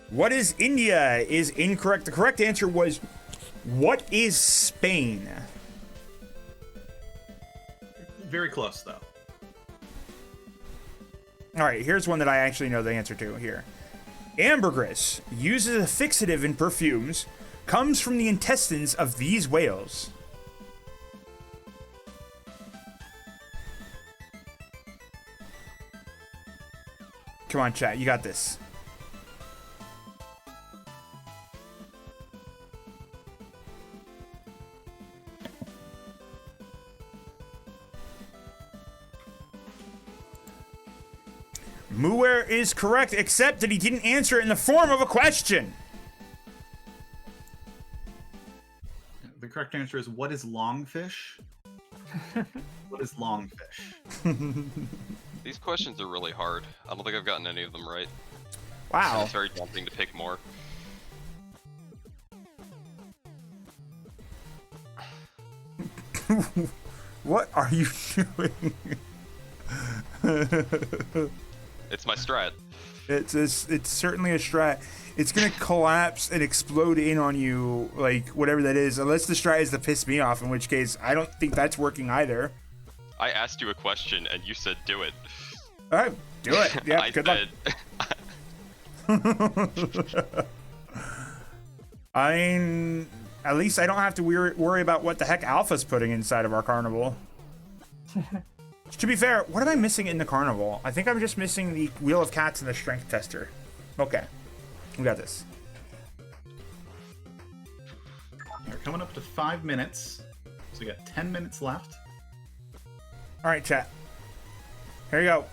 What is India? Is incorrect. The correct answer was, what is Spain? Very close, though. All right, here's one that I actually know the answer to here. Ambergris, used as a fixative in perfumes, comes from the intestines of these whales. Come on, chat, you got this. Muir is correct, except that he didn't answer it in the form of a question. The correct answer is, what is longfish? What is longfish? These questions are really hard. I don't think I've gotten any of them right. Wow. It's very tempting to pick more. What are you doing? It's my strat. It's certainly a strat. It's gonna collapse and explode in on you, like whatever that is. Unless the strat is to piss me off, in which case I don't think that's working either. I asked you a question and you said do it. All right, do it. Yeah, I good said, luck. I mean, at least I don't have to worry about what the heck Alpha's putting inside of our carnival. To be fair, what am I missing in the carnival? I think I'm just missing the Wheel of Cats and the Strength Tester. Okay, we got this. We're coming up to 5 minutes, so we got 10 minutes left. All right, chat. Here you go.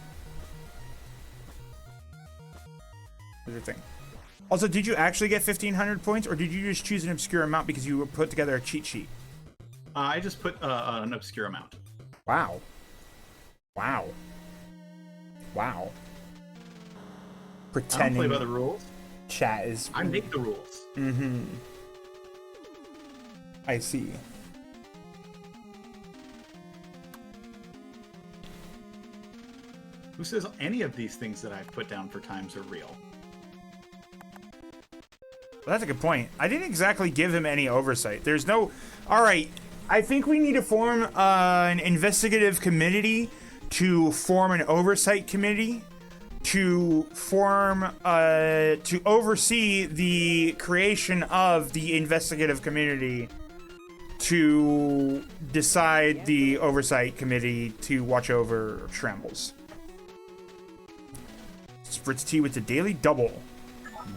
Here's the thing. Also, did you actually get 1,500 points, or did you just choose an obscure amount because you put together a cheat sheet? I just put an obscure amount. Wow. Wow. Wow. I Pretending don't play by the rules. chat is... I make the rules. Mm-hmm. I see. Who says any of these things that I've put down for times are real? Well, that's a good point. I didn't exactly give him any oversight. There's no... All right, I think we need to form an investigative committee to form an oversight committee to oversee the creation of the investigative committee to decide the oversight committee to watch over Shrambles. Spritz tea with the daily double.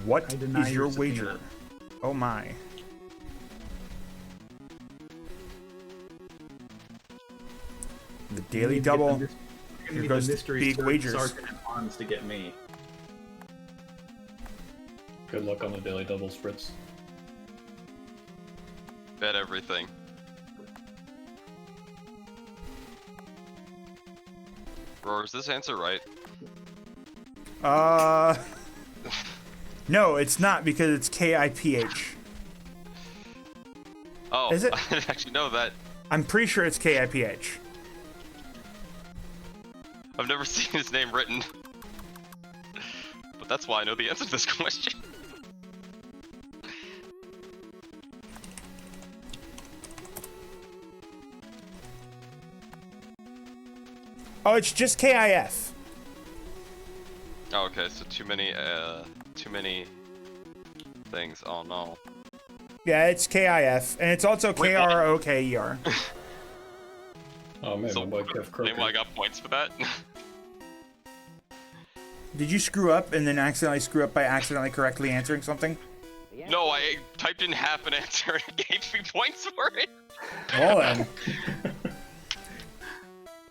What I deny is your your subpoena. wager? Oh my. The daily double. Here Here goes the the mystery big wagers. sergeant at arms to get me. Good luck on the daily double spritz. Bet everything. Roar, is this answer right? No, it's not because it's KIPH. Oh, Is it? I didn't actually know that. I'm pretty sure it's KIPH. I've never seen his name written. But that's why I know the answer to this question. Oh, it's just KIF. Oh, okay, so too many things. Oh no. Yeah, it's KIF, and it's also Wait, what? KROKER. Oh man, So, my boy Kev Croker. maybe I got points for that? Did you screw up and then accidentally screw up by accidentally correctly answering something? No, I typed in half an answer and it gave me points for it. Well then.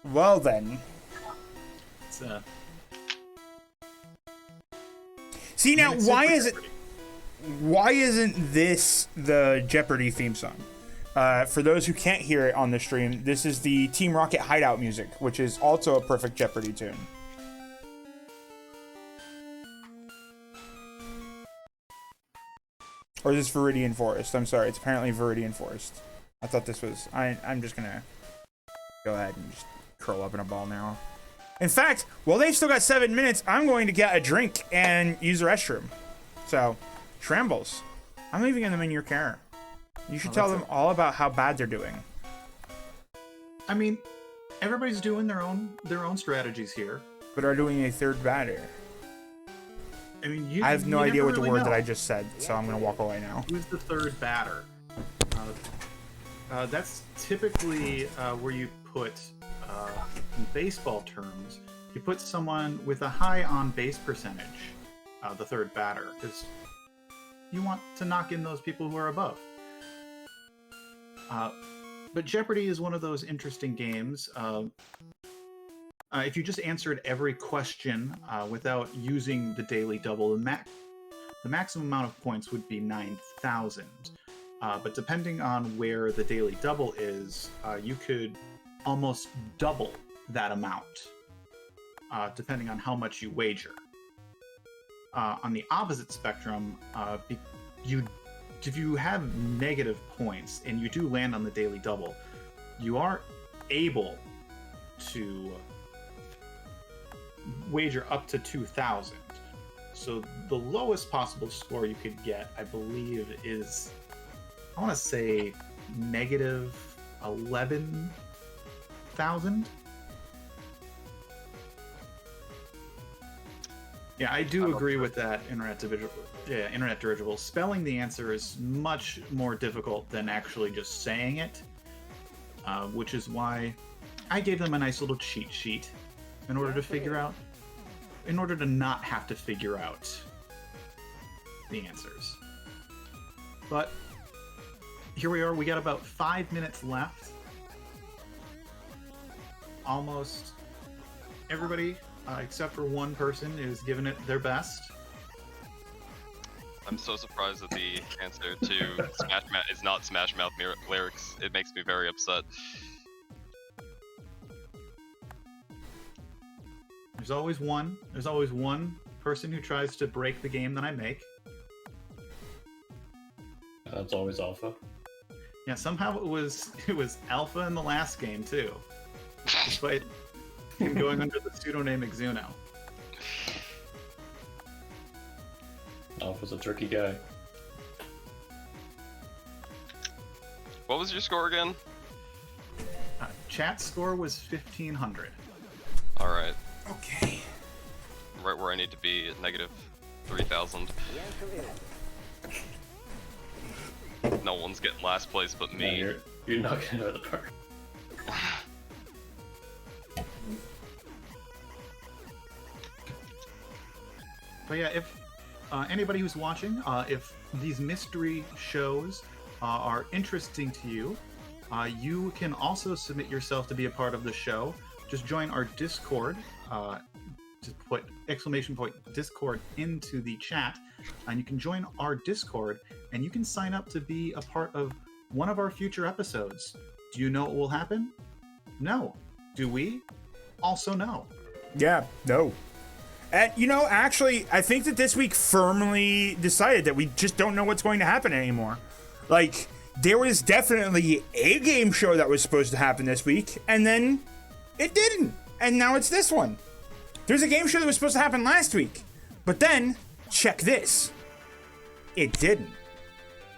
Well then. It's, See now, it's why super is it? Jeopardy. Why isn't this the Jeopardy theme song? For those who can't hear it on the stream, this is the Team Rocket Hideout music, which is also a perfect Jeopardy tune. Or is this Viridian Forest? I'm sorry, it's apparently Viridian Forest. I thought this was... I'm just gonna go ahead and just curl up in a ball now. In fact, while they've still got 7 minutes, I'm going to get a drink and use the restroom. So, Shrambles, I'm leaving them in your care. You should tell them all about how bad they're doing. I mean, everybody's doing their own strategies here. But are doing a third batter. I mean, you. I have no you idea never what the really word know. that I just said, so I'm going to walk away now. Who's the third batter? That's typically where you put, in baseball terms, you put someone with a high on-base percentage, the third batter, because you want to knock in those people who are above. But Jeopardy is one of those interesting games. If you just answered every question without using the daily double, the maximum amount of points would be 9,000. But depending on where the daily double is, you could almost double that amount, depending on how much you wager. On the opposite spectrum, if you have negative points and you do land on the daily double, you are able to wager up to 2,000. So the lowest possible score you could get, I believe, is, I want to say, negative 11,000. Yeah, I do agree with that, Internet Dirigible. Spelling the answer is much more difficult than actually just saying it, which is why I gave them a nice little cheat sheet in order to not have to figure out the answers. But here we are, we got about 5 minutes left. Almost everybody, except for one person, is giving it their best. I'm so surprised that the answer to Smash Mouth is not Smash Mouth lyrics. It makes me very upset. There's always one person who tries to break the game that I make. That's always alpha. Yeah, somehow it was Alpha in the last game too, despite him going under the pseudonym Exuno. Alpha's a tricky guy. What was your score again? Chat score was 1500. All right, Okay. right where I need to be at negative 3,000. No one's getting last place but No, me. you're knocking it out of the park. But yeah, if anybody who's watching, if these mystery shows are interesting to you, you can also submit yourself to be a part of the show. Just join our Discord. Just put !Discord into the chat, and you can join our Discord, and you can sign up to be a part of one of our future episodes. Do you know what will happen? No. Do we? Also no. Yeah, no. And, actually, I think that this week firmly decided that we just don't know what's going to happen anymore. Like, there was definitely a game show that was supposed to happen this week, and then it didn't. And now it's this one. There's a game show that was supposed to happen last week, but then, check this. It didn't.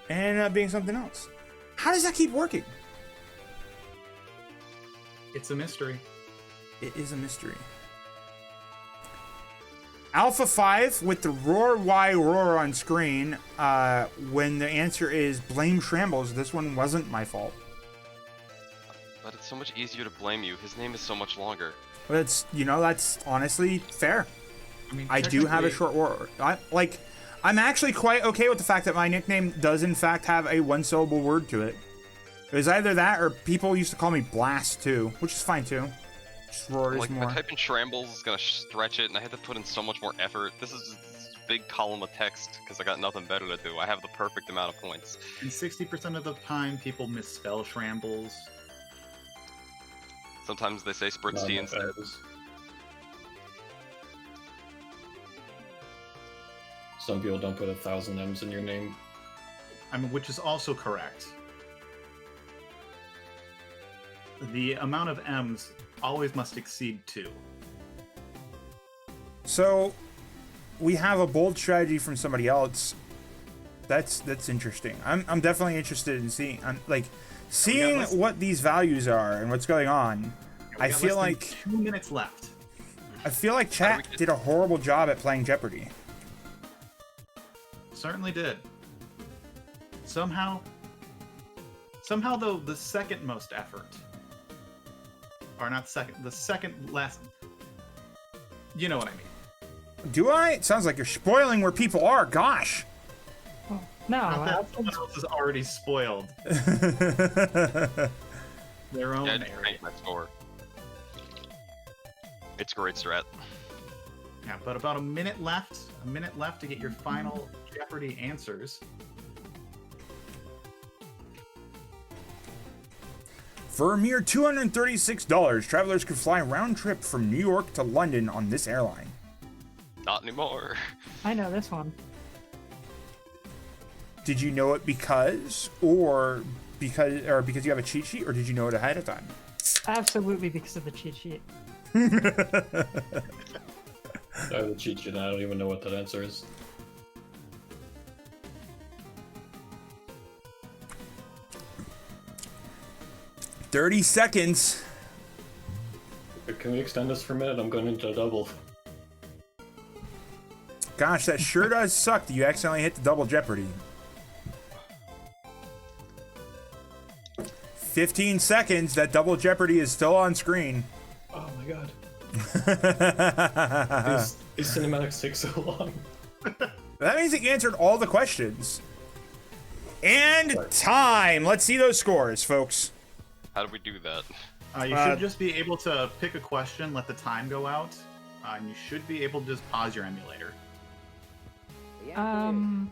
And it ended up being something else. How does that keep working? It's a mystery. It is a mystery. Alpha 5 with the roar Y roar on screen when the answer is blame Shambles. This one wasn't my fault. But it's so much easier to blame you. His name is so much longer. But it's, that's honestly fair. I mean, I do have a technically- short roar. I'm actually quite okay with the fact that my nickname does in fact have a one-syllable word to it. It was either that or people used to call me Blast too, which is fine too. Just roar is Like, more. if I type in Shambles, it's gonna stretch it, and I had to put in so much more effort. This is this big column of text, because I got nothing better to do. I have the perfect amount of points. And 60% of the time, people misspell Shambles. Sometimes they say Spritsty Not instead. offenses. Some people don't put 1,000 M's in your name. I mean, which is also correct. The amount of M's always must exceed 2. So, we have a bold strategy from somebody else. That's interesting. I'm definitely interested in seeing less- what these values are and what's going on. We I got feel less than like 2 minutes left. chat did a horrible job at playing Jeopardy. Certainly did. Somehow though, the second most effort, or not second, the second last. You know what I mean. Do I? It sounds like you're spoiling where people are. Gosh. No, Not that someone else is already spoiled their own Yeah, I area. didn't rank my score. It's great strat. Yeah, but about a minute left. A minute left to get your final Jeopardy answers. For a mere $236, travelers could fly round trip from New York to London on this airline. Not anymore. I know this one. Did you know it because you have a cheat sheet, or did you know it ahead of time? Absolutely because of the cheat sheet. I have a cheat sheet and I don't even know what that answer is. $30 seconds. Can we extend this for a minute? I'm going into a double. Gosh, that sure does suck that you accidentally hit the double Jeopardy. 15 seconds. That double Jeopardy is still on screen. Oh my god. These cinematics take so long. That means it answered all the questions. And time. Let's see those scores, folks. How do we do that? You should just be able to pick a question, let the time go out, and you should be able to just pause your emulator. Oh,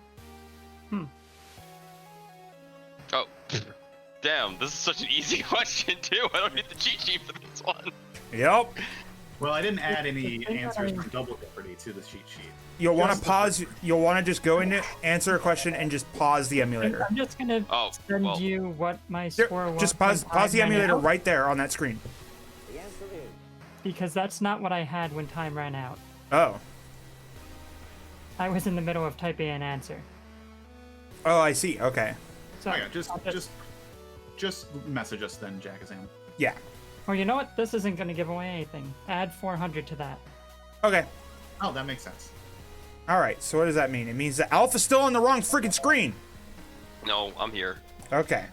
damn! This is such an easy question too. I don't need the cheat sheet for this one. Yep. Well, I didn't add any answers from Double Jeopardy to the cheat sheet. You'll want to Just- pause. You'll want to just go into answer a question and just pause the emulator. I'm just gonna Oh, send well. you what my There, score was. just when pause the time ran emulator out, right there on that screen. because that's not what I had when time ran out. Oh. I was in the middle of typing an answer. Oh, I see. Okay. So Oh yeah, just just message us then, Jackazam. Yeah. Oh, you know what? This isn't going to give away anything. Add 400 to that. Okay. Oh, that makes sense. All right. So what does that mean? It means that Alpha's still on the wrong freaking screen. No, I'm here. Okay.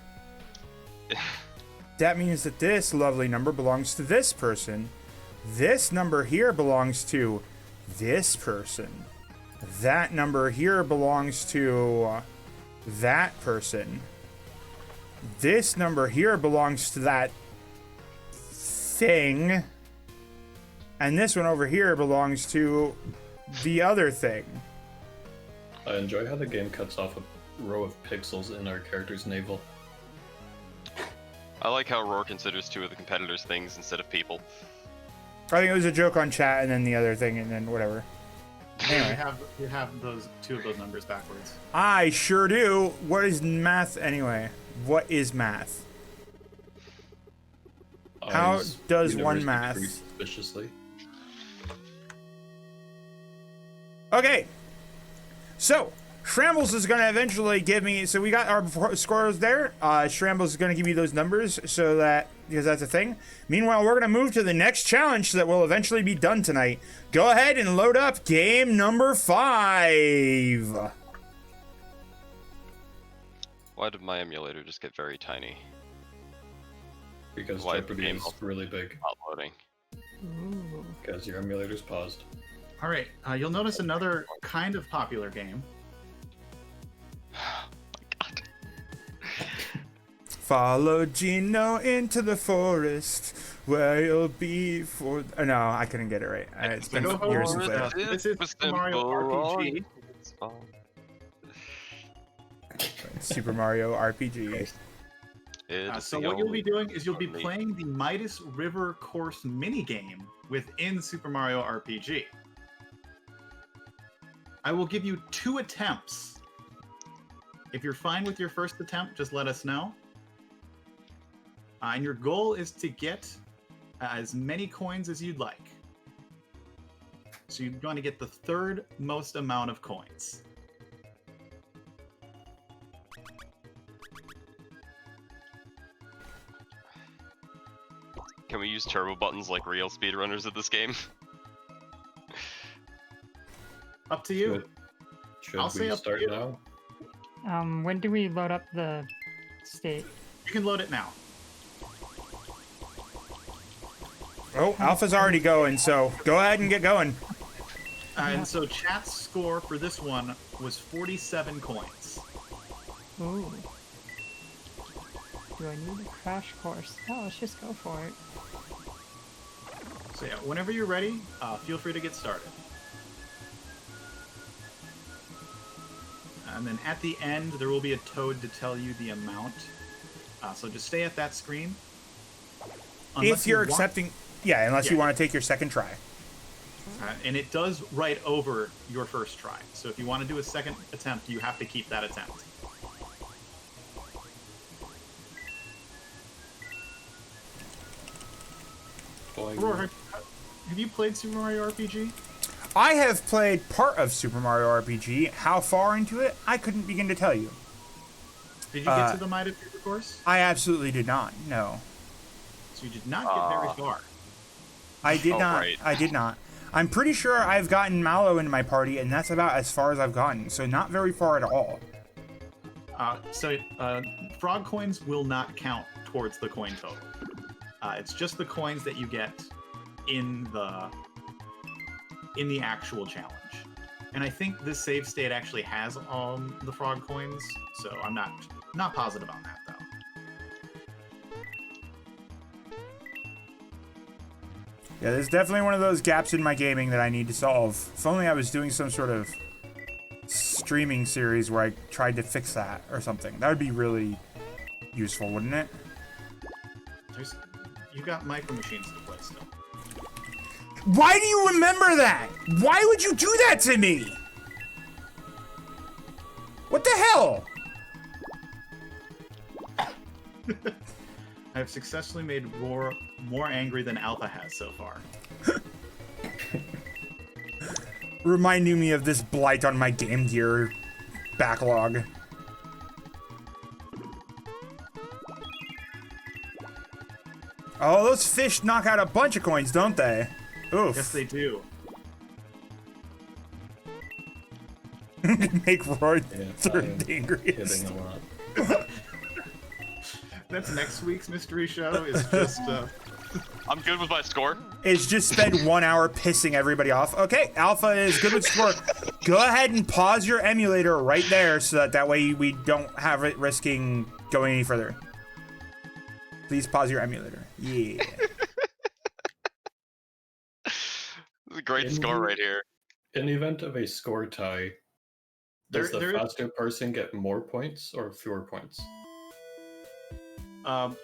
That means that this lovely number belongs to this person. This number here belongs to this person. That number here belongs to that person. This number here belongs to that thing. And this one over here belongs to the other thing. I enjoy how the game cuts off a row of pixels in our character's navel. I like how Roar considers two of the competitors things instead of people. I think it was a joke on chat and then the other thing and then whatever. Anyway. You have those two of those numbers backwards. I sure do. What is math anyway? What is math? How Eyes does one universally math? crease suspiciously. Okay. So, Shrambles is going to eventually give me... So we got our scores there. Shrambles is going to give me those numbers so that... Because that's a thing. Meanwhile, we're going to move to the next challenge that will eventually be done tonight. Go ahead and load up game number 5. Why did my emulator just get very tiny? Because Why Jeopardy game is also really big. not loading? Ooh. Because your emulator's paused. All right, you'll notice another kind of popular game. Oh my god. Follow Gino into the forest where you'll be for... Oh, no, I couldn't get it right. It's been Go years home. since I... This is Super Mario RPG. It's fine. Super Mario RPG. It's So the what you'll be only doing is you'll be only- playing the Midas River Course minigame within Super Mario RPG. I will give you 2 attempts. If you're fine with your first attempt, just let us know. And your goal is to get as many coins as you'd like. So you're going to get the 3rd most amount of coins. Can we use turbo buttons like real speedrunners at this game? Up to you. Should I'll say we up to start you. now? When do we load up the state? You can load it now. Oh, Alpha's already going, so go ahead and get going. And so chat's score for this one was 47 coins. Ooh. Do I need a crash course? No, let's just go for it. So yeah, whenever you're ready, feel free to get started. And then at the end, there will be a toad to tell you the amount. So just stay at that screen. If you're accepting... Yeah, unless you Yeah. want to take your second try. And it does write over your first try. So if you want to do a second attempt, you have to keep that attempt. Boing. Roar, have you played Super Mario RPG? I have played part of Super Mario RPG. How far into it, I couldn't begin to tell you. Did you get to the Midas River Course? I absolutely did not, no. So you did not get very far. I did Oh, not. right. I did not. I'm pretty sure I've gotten Mallow into my party, and that's about as far as I've gotten, so not very far at all. Frog coins will not count towards the coin total. It's just the coins that you get in the actual challenge. And I think this save state actually has the frog coins, so I'm not positive on that though. Yeah, there's definitely one of those gaps in my gaming that I need to solve. If only I was doing some sort of streaming series where I tried to fix that or something. That would be really useful, wouldn't it? You got micro machines to play still. Why do you remember that? Why would you do that to me? What the hell? I have successfully made Roar more angry than Alpha has so far. Reminding me of this blight on my Game Gear backlog. Oh, those fish knock out a bunch of coins, don't they? Oof. Yes, they do. Make Roy Yeah, third I'm angriest. hitting a lot. That's next week's mystery show. Is just I'm good with my score. Is just spend 1 hour pissing everybody off. Okay, Alpha is good with score. Go ahead and pause your emulator right there so that way we don't have it risking going any further. Please pause your emulator. Yeah. This is a great score right here. In the event of a score tie, does the faster person get more points or fewer points?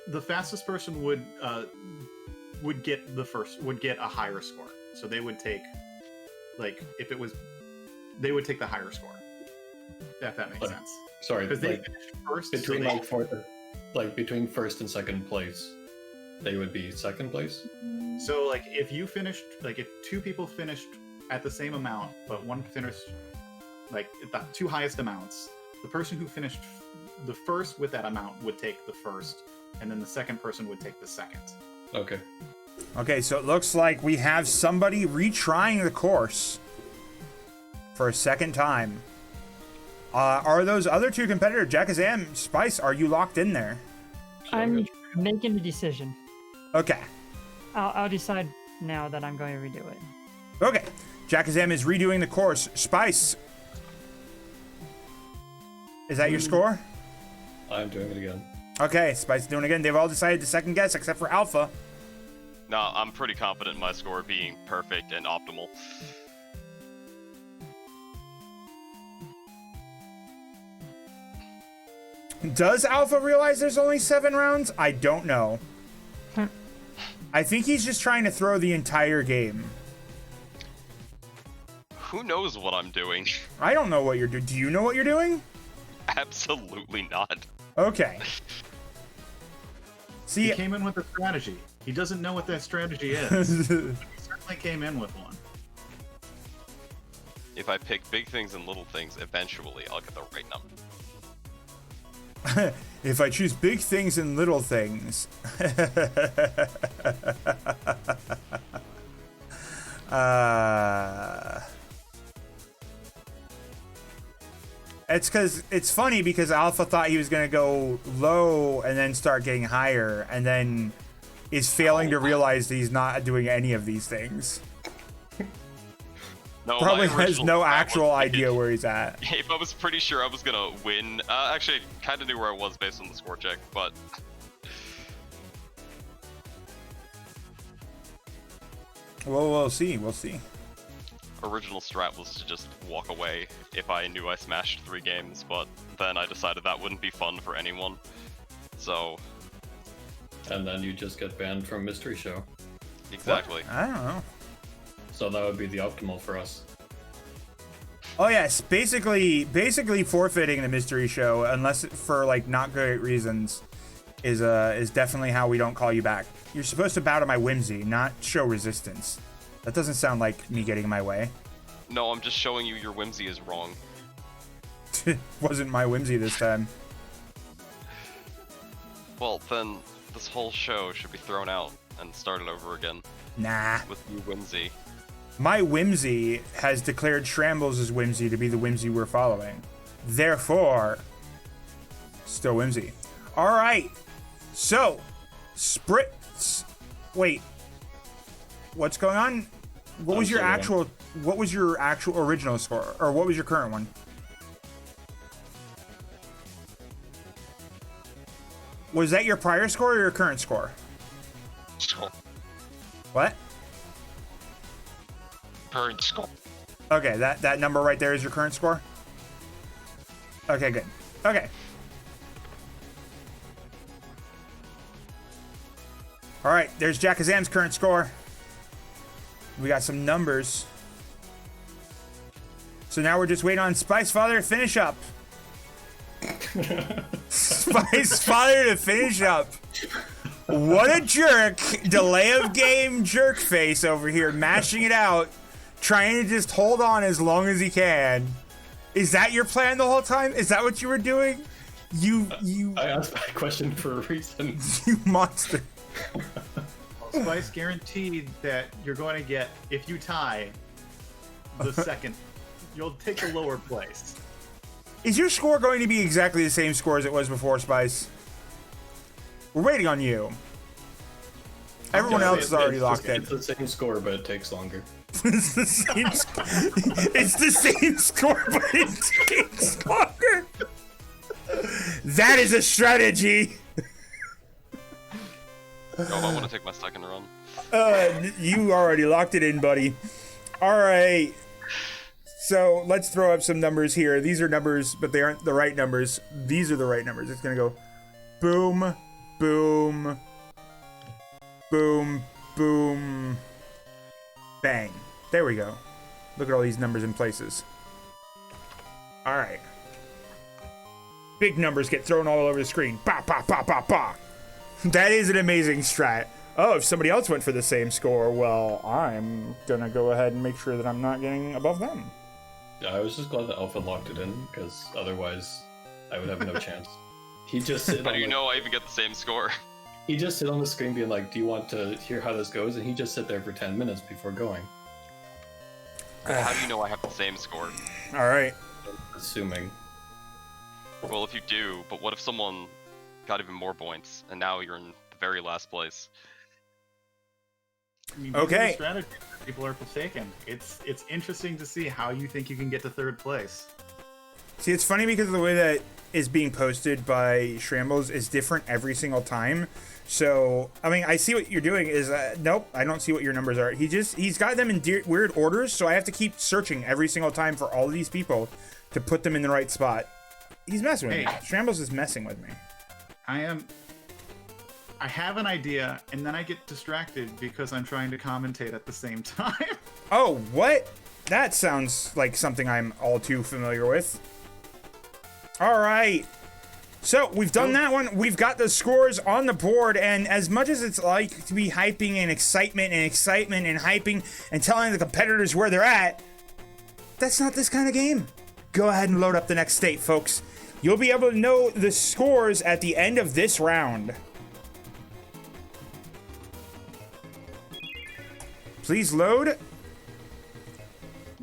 the fastest person would get a higher score. So they would take, like, if it was, they would take the higher score. If that makes sense. Sorry, Because they like, finished first. between so between first and second place, they would be second place. So, like, if you finished, like, if two people finished at the same amount, but one finished, like, the two highest amounts, the person who finished the first with that amount would take the first, and then the second person would take the second. Okay. Okay, so it looks like we have somebody retrying the course for a second time. Are those other two competitors, Jackazam, Spice, are you locked in there? I'm making a decision. Okay. I'll decide now that I'm going to redo it. Okay. Jackazam is redoing the course. Spice. Is that your score? I'm doing it again. Okay, Spice is doing it again. They've all decided to second guess except for Alpha. No, I'm pretty confident in my score being perfect and optimal. Does Alpha realize there's only 7 rounds? I don't know. I think he's just trying to throw the entire game. Who knows what I'm doing? I don't know what you're doing. Do you know what you're doing? Absolutely not. Okay. See, He came in with a strategy. He doesn't know what that strategy is. He certainly came in with one. If I pick big things and little things, eventually I'll get the right number. if I choose big things and little things. It's funny because Alpha thought he was going to go low and then start getting higher, and then is failing to realize that he's not doing any of these things. No, Probably my has original no strat actual was- idea where he's at. If I was pretty sure I was gonna win, actually, I kind of knew where I was based on the score check, but Well, we'll see. We'll see. original strat was to just walk away if I knew I smashed 3 games, but then I decided that wouldn't be fun for anyone. So, And then you just get banned from Mystery Show. exactly. I don't know. So that would be the optimal for us. Oh yes, basically forfeiting the mystery show, unless for like not great reasons, is definitely how we don't call you back. You're supposed to bow to my whimsy, not show resistance. That doesn't sound like me getting in my way. No, I'm just showing you your whimsy is wrong. Wasn't my whimsy this time. Well, then this whole show should be thrown out and started over again Nah. with new whimsy. My whimsy has declared Shrambles' whimsy to be the whimsy we're following. Therefore, still whimsy. Alright. So, Spritz. Wait. What's going on? What was your actual original score? Or what was your current one? Was that your prior score or your current score? Score. What? Current score. Okay, that number right there is your current score? Okay, good. Okay. Alright, there's Jackazam's current score. We got some numbers. So now we're just waiting on Spice Father to finish up. Spice Father to finish up. What a jerk. Delay of game jerk face over here, mashing it out. Trying to just hold on as long as he can. Is that your plan the whole time? Is that what you were doing? You I asked that question for a reason. you monster. Spice guaranteed that you're going to get, if you tie, the second. You'll take the lower place. Is your score going to be exactly the same score as it was before, Spice? We're waiting on you. Everyone else is already locked in. It's the same score, but it takes longer. It's the same. It's the same score, but it takes longer. That is a strategy. Oh, I want to take my second run. You already locked it in, buddy. All right. So let's throw up some numbers here. These are numbers, but they aren't the right numbers. These are the right numbers. It's gonna go boom, boom, boom, boom, bang. There we go. Look at all these numbers in places. All right. Big numbers get thrown all over the screen. Ba, ba, ba, ba, ba. That is an amazing strat. Oh, if somebody else went for the same score, well, I'm gonna go ahead and make sure that I'm not getting above them. Yeah, I was just glad that Alpha locked it in, because otherwise I would have no chance. He just sit How on do you the, know I even get the same score? He just sit on the screen being like, do you want to hear how this goes? And he just sit there for 10 minutes before going. How do you know I have the same score? All right. Assuming. Well, if you do, but what if someone got even more points, and now you're in the very last place? I mean, Okay. these are strategies that people are forsaken. It's interesting to see how you think you can get to third place. See, it's funny because the way that is being posted by Shrambles is different every single time. So, I mean, I see what you're doing is, nope, I don't see what your numbers are. He's got them in weird orders, so I have to keep searching every single time for all of these people to put them in the right spot. He's messing with me. Shrambles is messing with me. I have an idea, and then I get distracted because I'm trying to commentate at the same time. Oh, what? That sounds like something I'm all too familiar with. All right. So we've done that one. We've got the scores on the board, and as much as it's like to be hyping and excitement and hyping and telling the competitors where they're at, that's not this kind of game. Go ahead and load up the next state, folks. You'll be able to know the scores at the end of this round. Please load.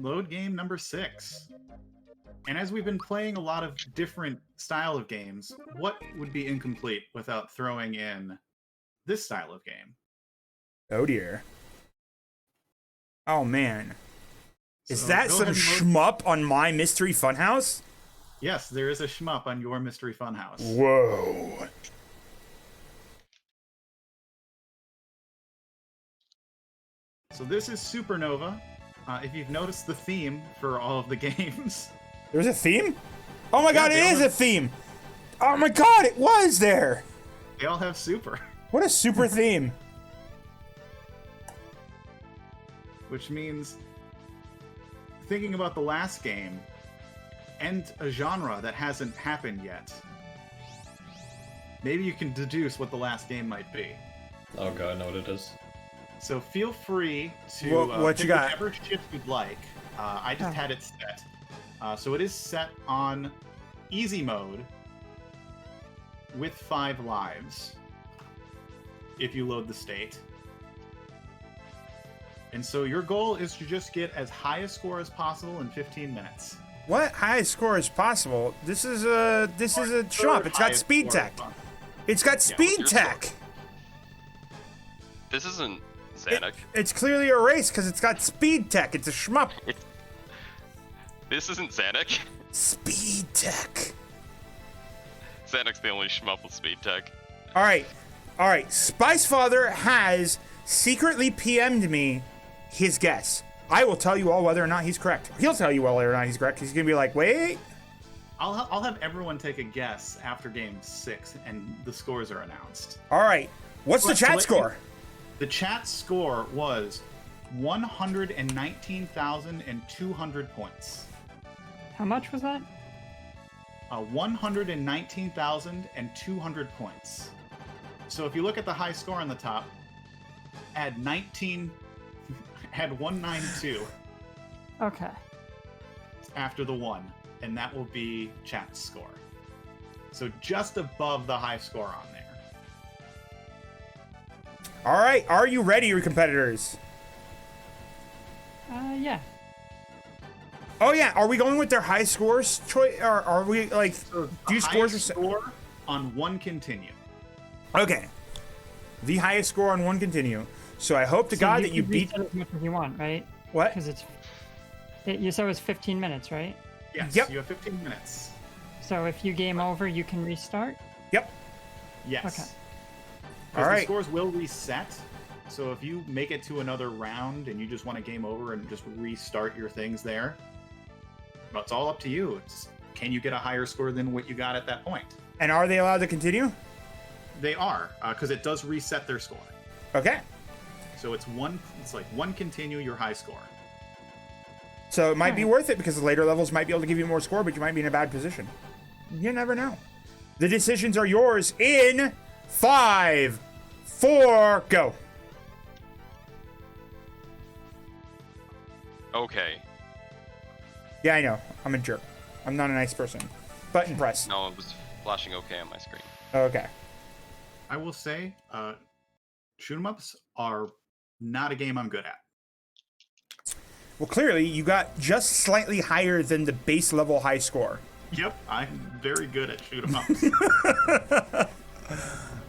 Load game number 6. And as we've been playing a lot of different style of games, what would be incomplete without throwing in this style of game? Oh dear. Oh man. Is So that go some ahead and load- shmup on my Mystery Funhouse? Yes, there is a shmup on your Mystery Funhouse. Whoa. So this is Supernova. If you've noticed the theme for all of the games. There's a theme? Oh my god, they it all is have- a theme! Oh my god, it was there! They all have super. What a super theme. Which means, thinking about the last game, and a genre that hasn't happened yet, maybe you can deduce what the last game might be. Oh god, I know what it is. So feel free to What you pick got? whichever ship you'd like. I just had it set. So it is set on easy mode with 5 lives if you load the state. And so your goal is to just get as high a score as possible in 15 minutes. What highest score is possible? This is a shmup. It's got Highest speed score tech. is possible. It's got what's speed your tech. This isn't Xanac. It's clearly a race because it's got speed tech. It's a shmup. This isn't Xanac. Speed tech. Xanac's the only shmup with speed tech. All right. Spice Father has secretly PM'd me his guess. I will tell you all whether or not he's correct. He'll tell you whether or not he's correct. He's gonna be like, wait. I'll have everyone take a guess after game 6 and the scores are announced. All right. What's the Well, chat let- score? The chat score was 119,200 points. How much was that? 119,200 points. So if you look at the high score on the top, add 192 Okay. after the 1, and that will be chat's score. So just above the high score on there. All right, are you ready, your competitors? Yeah. Oh yeah, are we going with their high scores choice, or are we like So do you the scores highest or score on one continue. okay? The highest score on one continue. So I hope to So God that you can beat reset as much as you want, right? what? Because you said it was 15 minutes, right? Yes, Yep. you have 15 minutes. So if you game over, you can restart. Yep. Yes. Okay. Because All right. the scores will reset. So if you make it to another round and you just want to game over and just restart your things there, well, it's all up to you. Can you get a higher score than what you got at that point? And are they allowed to continue? They are, because it does reset their score. Okay. So it's like one continue your high score. So it might be worth it because the later levels might be able to give you more score, but you might be in a bad position. You never know. The decisions are yours in 5, 4, go. Okay. Yeah, I know. I'm a jerk. I'm not a nice person. Button press. No, it was flashing okay on my screen. Okay. I will say, shoot 'em ups are not a game I'm good at. Well, clearly you got just slightly higher than the base level high score. Yep, I'm very good at shoot 'em ups.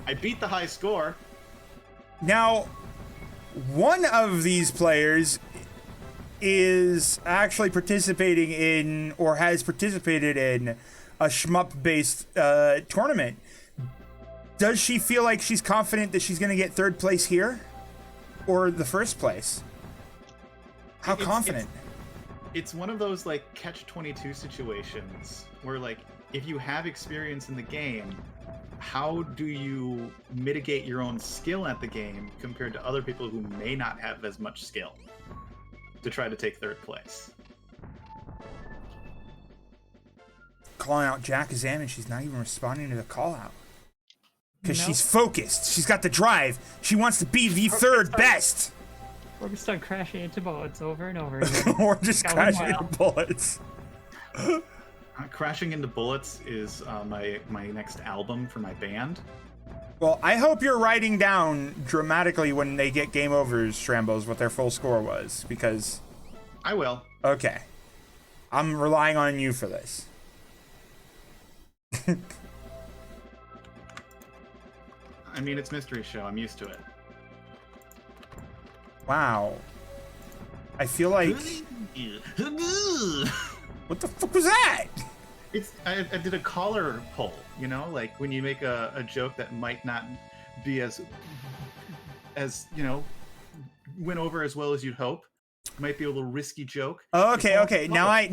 I beat the high score. Now, one of these players is actually participating in, or has participated in, a shmup-based tournament. Does she feel like she's confident that she's going to get third place here? Or the first place? How confident? It's one of those like catch-22 situations where like if you have experience in the game, how do you mitigate your own skill at the game compared to other people who may not have as much skill to try to take third place? Calling out Jack Azam and she's not even responding to the call out. Because Nope. she's focused. She's got the drive. She wants to be the third best. Or we start crashing into bullets over and over again. Or just Going crashing into wild. bullets. Crashing into Bullets is my next album for my band. Well, I hope you're writing down dramatically when they get game overs, Shrambos, what their full score was. Because, I will. okay. I'm relying on you for this. I mean, it's Mystery Show. I'm used to it. Wow. I feel like... What the fuck was that? I did a caller poll, you know, like when you make a joke that might not be as you know, went over as well as you'd hope. Might be a little risky joke. Okay. Now I'm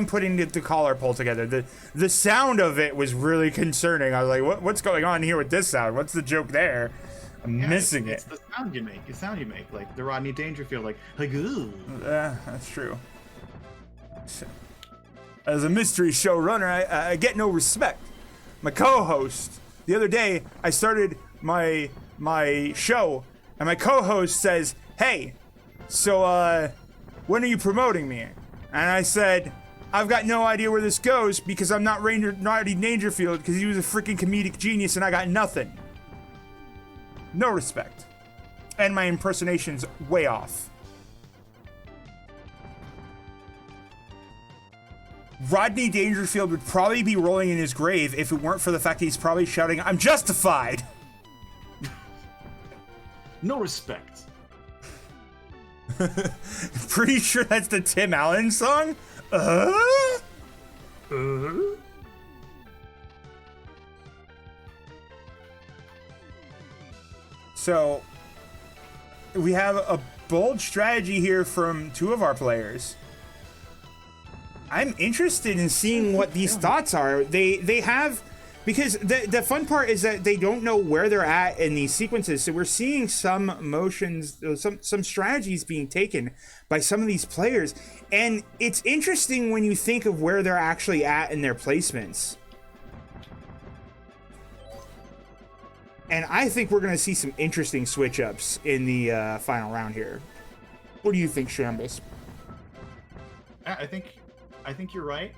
putting the collar pull together. The sound of it was really concerning. I was like, what's going on here with this sound? What's the joke there? I'm missing it's it. the sound you make. The sound you make, like the Rodney Dangerfield, like ooh. That's true. So, as a mystery showrunner, I get no respect. My co-host, the other day, I started my show, and my co-host says, "Hey, so when are you promoting me?" And I said, "I've got no idea where this goes because I'm not Rodney Dangerfield because he was a freaking comedic genius and I got nothing." No respect. And my impersonation's way off. Rodney Dangerfield would probably be rolling in his grave if it weren't for the fact that he's probably shouting, "I'm justified!" No respect. Pretty sure that's the Tim Allen song? So, we have a bold strategy here from two of our players. I'm interested in seeing what these thoughts are. They have, because the fun part is that they don't know where they're at in these sequences. So we're seeing some motions, some strategies being taken by some of these players, and it's interesting when you think of where they're actually at in their placements. And I think we're going to see some interesting switch-ups in the final round here. What do you think, Shambles? I think you're right.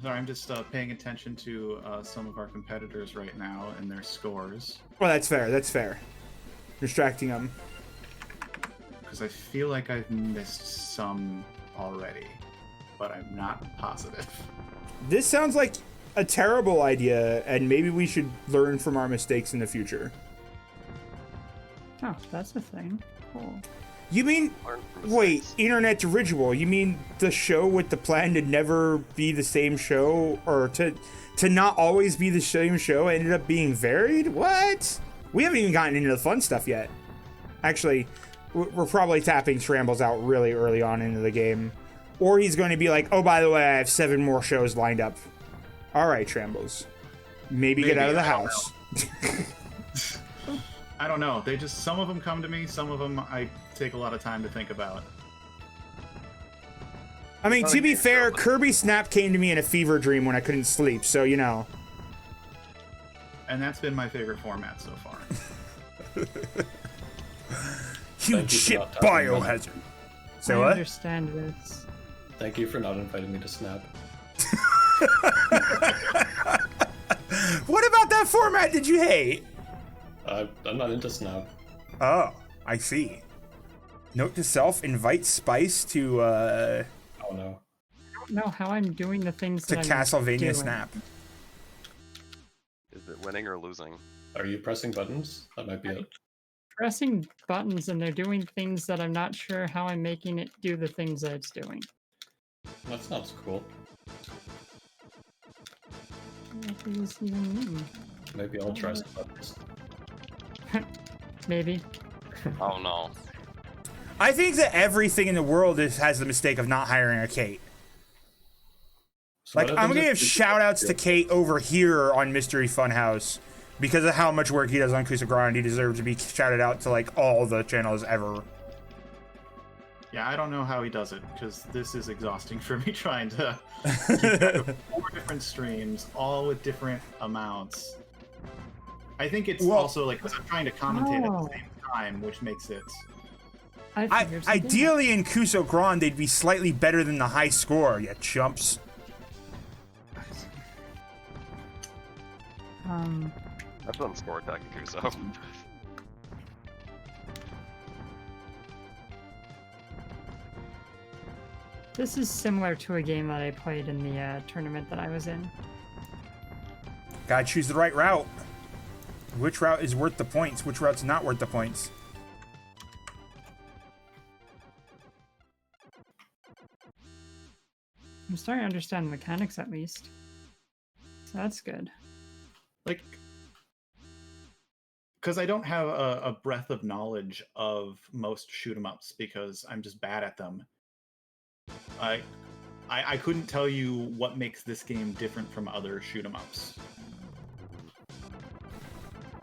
Sorry, I'm just paying attention to some of our competitors right now and their scores. Well, that's fair. That's fair. Distracting them. Because I feel like I've missed some already, but I'm not positive. This sounds like a terrible idea, and maybe we should learn from our mistakes in the future. Oh, that's a thing. Cool. You mean, Learn from wait, mistakes. Internet Original, you mean the show with the plan to never be the same show, or to not always be the same show ended up being varied? What? We haven't even gotten into the fun stuff yet. Actually, we're probably tapping Shrambles out really early on into the game. Or he's going to be like, oh, by the way, I have 7 more shows lined up. All right, Shrambles. Maybe get out of the I don't house. I don't know. They just, some of them come to me, some of them I take a lot of time to think about. I mean, to be fair, Kirby Snap came to me in a fever dream when I couldn't sleep, so, you know. And that's been my favorite format so far. Huge you for shit not talking about biohazard. So I what? understand this. Thank you for not inviting me to Snap. What about that format did you hate? I'm not into Snap. Oh, I see. Note to self, invite Spice to Oh no. I don't know how I'm doing the things to that I'm Castlevania doing. Snap. Is it winning or losing? Are you pressing buttons? That might be it. Pressing buttons and they're doing things that I'm not sure how I'm making it do the things that it's doing. That sounds cool. What does this even mean? Maybe I'll try some buttons. Maybe. Oh no. I think that everything in the world has the mistake of not hiring a Kate. So Like, what I'm happens gonna if give you- shout outs to Kate over here on Mystery Funhouse because of how much work he does on Kusagran. He deserves to be shouted out to like all the channels ever. Yeah, I don't know how he does it, because this is exhausting for me trying to keep track of 4 different streams, all with different amounts. I think it's Well- also like, because I'm trying to commentate at Oh. the same time, which makes it... I figured something out. Ideally in Kusagran, they'd be slightly better than the high score, you chumps. I've done score attacking Kuso. This is similar to a game that I played in the tournament that I was in. Gotta choose the right route. Which route is worth the points? Which route's not worth the points? I'm starting to understand the mechanics at least. So that's good. like because I don't have a breadth of knowledge of most shoot 'em ups because I'm just bad at them. I couldn't tell you what makes this game different from other shoot 'em ups.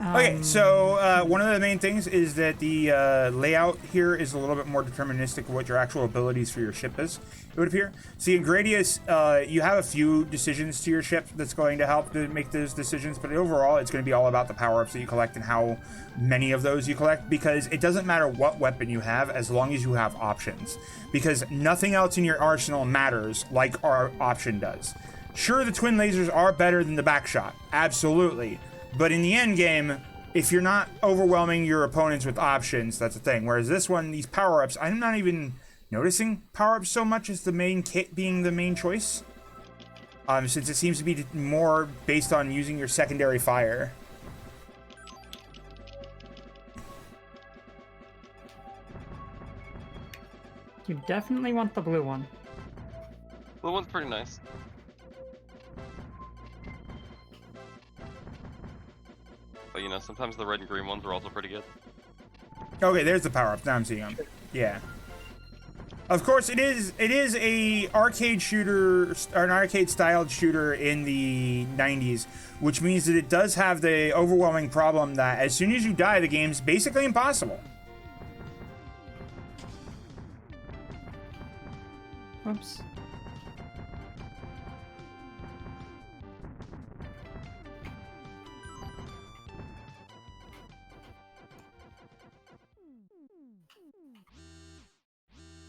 Okay, so one of the main things is that the layout here is a little bit more deterministic of what your actual abilities for your ship is, it would appear. See, in Gradius, you have a few decisions to your ship that's going to help to make those decisions, but overall, it's going to be all about the power-ups that you collect and how many of those you collect, because it doesn't matter what weapon you have as long as you have options, because nothing else in your arsenal matters like our option does. Sure, the twin lasers are better than the backshot, absolutely. But in the end game, if you're not overwhelming your opponents with options, that's the thing. Whereas this one, these power-ups, I'm not even noticing power-ups so much as the main kit being the main choice. Since it seems to be more based on using your secondary fire. You definitely want the blue one. Blue one's pretty nice. But you know, sometimes the red and green ones are also pretty good. Okay, there's the power-ups. Now I'm seeing them. Yeah. Of course, it is a arcade shooter, or an arcade-styled shooter in the 90s, which means that it does have the overwhelming problem that as soon as you die, the game's basically impossible. Whoops.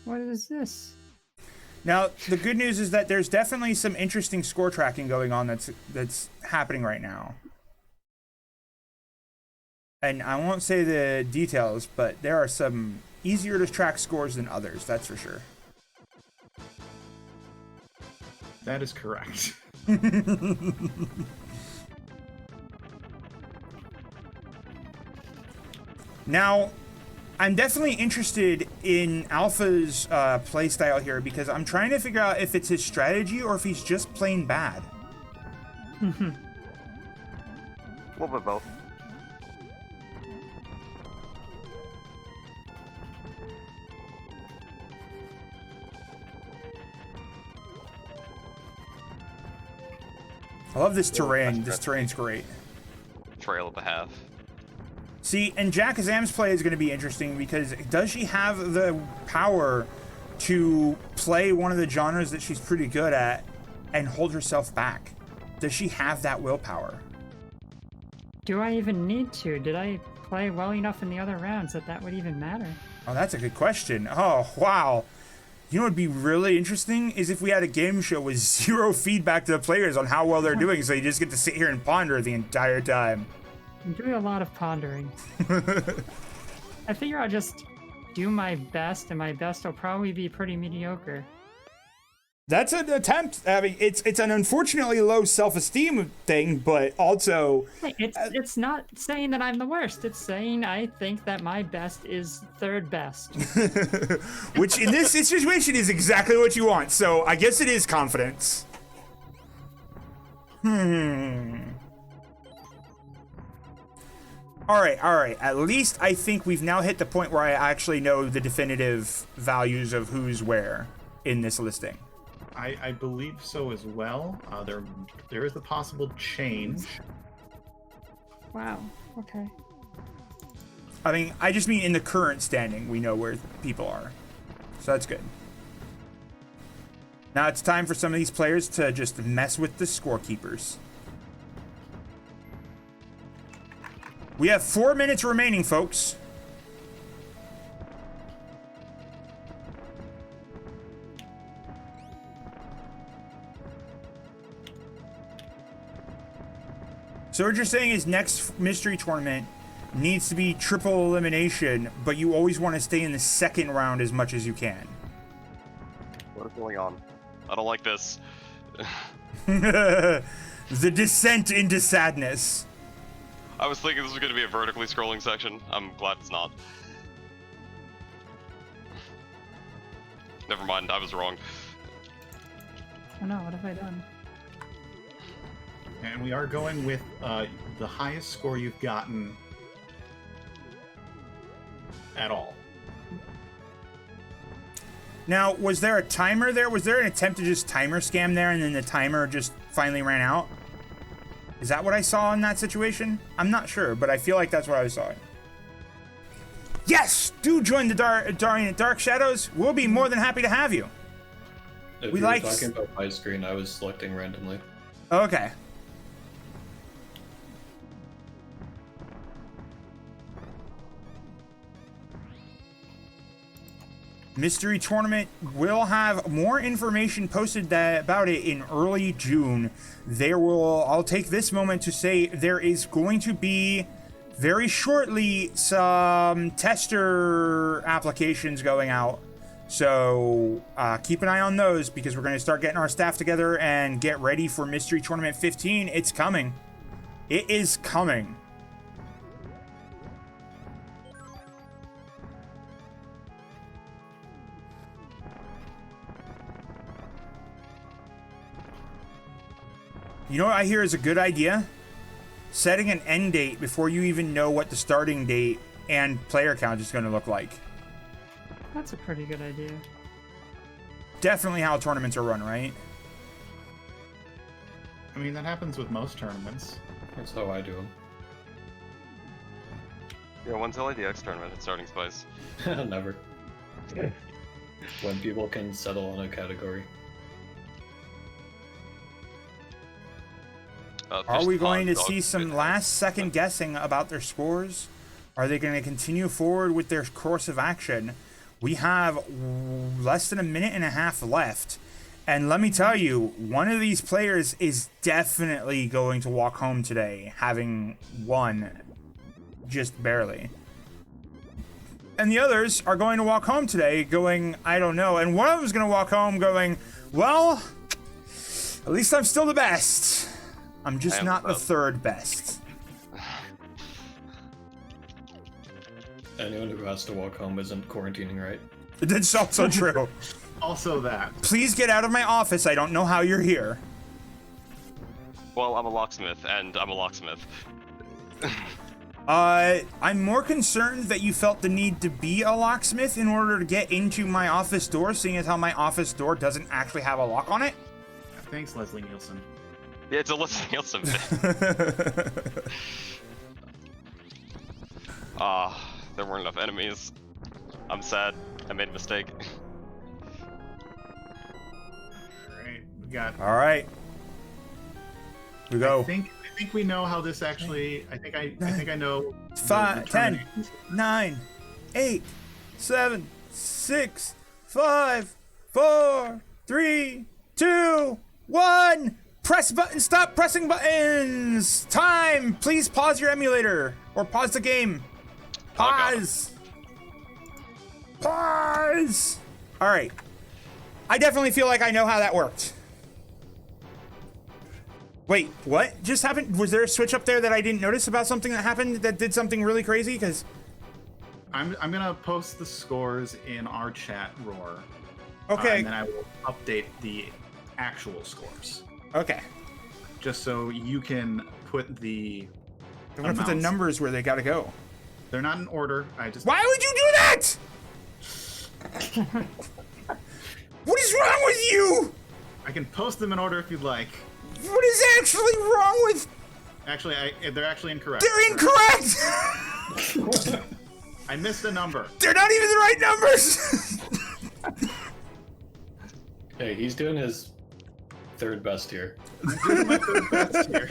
What is this? Now, the good news is that there's definitely some interesting score tracking going on that's happening right now. And I won't say the details, but there are some easier to track scores than others, that's for sure. That is correct. Now, I'm definitely interested in Alpha's playstyle here because I'm trying to figure out if it's his strategy or if he's just plain bad. A little bit both. I love this terrain. This terrain's great. Trail of a half. See, and Jack Azam's play is going to be interesting because does she have the power to play one of the genres that she's pretty good at and hold herself back? Does she have that willpower? Do I even need to? Did I play well enough in the other rounds that would even matter? Oh, that's a good question. Oh, wow. You know what would be really interesting is if we had a game show with zero feedback to the players on how well they're doing, so you just get to sit here and ponder the entire time. I'm doing a lot of pondering. I figure I'll just do my best, and my best will probably be pretty mediocre. That's an attempt. I mean, it's an unfortunately low self-esteem thing, but also It's not saying that I'm the worst. It's saying I think that my best is third best. which in this situation is exactly what you want. So I guess it is confidence. All right. At least I think we've now hit the point where I actually know the definitive values of who's where in this listing. I believe so as well. There is the possible change. Wow. Okay. I mean, I just mean in the current standing, we know where people are. So that's good. Now it's time for some of these players to just mess with the scorekeepers. We have 4 minutes remaining, folks. So what you're saying is next mystery tournament needs to be triple elimination, but you always want to stay in the second round as much as you can. What is going on? I don't like this. The descent into sadness. I was thinking this was going to be a vertically scrolling section. I'm glad it's not. Never mind, I was wrong. Oh no, what have I done? And we are going with the highest score you've gotten at all. Now, was there a timer there? Was there an attempt to just timer scam there and then the timer just finally ran out? Is that what I saw in that situation? I'm not sure, but I feel like that's what I saw. Yes! Do join the Dark Shadows. We'll be more than happy to have you. If We you like- were talking about my screen, I was selecting randomly. Okay. Mystery Tournament will have more information posted about it in early June. I'll take this moment to say there is going to be very shortly some tester applications going out. So keep an eye on those because we're going to start getting our staff together and get ready for Mystery Tournament 15. It's coming. It is coming. You know what I hear is a good idea? Setting an end date before you even know what the starting date and player count is going to look like. That's a pretty good idea. Definitely how tournaments are run, right? I mean, that happens with most tournaments. That's how I do Yeah, when's LADX tournament at Starting Spice? them. Never. When people can settle on a category. Are we going to Dog, see some good. last second guessing about their scores? Are they going to continue forward with their course of action? We have less than a minute and a half left. And let me tell you, one of these players is definitely going to walk home today, having won just barely. And the others are going to walk home today going, I don't know. And one of them is going to walk home going, well, at least I'm still the best. I'm just not the third best. Anyone who has to walk home isn't quarantining, right? That's also true. Also that. Please get out of my office. I don't know how you're here. Well, I'm a locksmith, and I'm a locksmith. I'm more concerned that you felt the need to be a locksmith in order to get into my office door, seeing as how my office door doesn't actually have a lock on it. Thanks, Leslie Nielsen. Yeah, it's a Leslie Nielsen bit. There weren't enough enemies. I'm sad. I made a mistake. Alright, we got... Alright. We go. I think we know how this actually... I think I know... 5, 10, 9, 8, 7, 6, 5, 4, 3, 2, 1. Press button. Stop pressing buttons. Time. Please pause your emulator or pause the game. Pause. Pause. All right. I definitely feel like I know how that worked. Wait, what just happened? Was there a switch up there that I didn't notice about something that happened that did something really crazy? Because I'm gonna post the scores in our chat, Roar. Okay. And then I will update the actual scores. Okay. Just so you can put the... I'm gonna put the numbers where they gotta go. They're not in order. Why would you do that? What is wrong with you? I can post them in order if you'd like. What is actually wrong with... Actually, they're actually incorrect. They're incorrect! I missed a number. They're not even the right numbers! Hey, he's doing his third best here. I'm doing my third best here.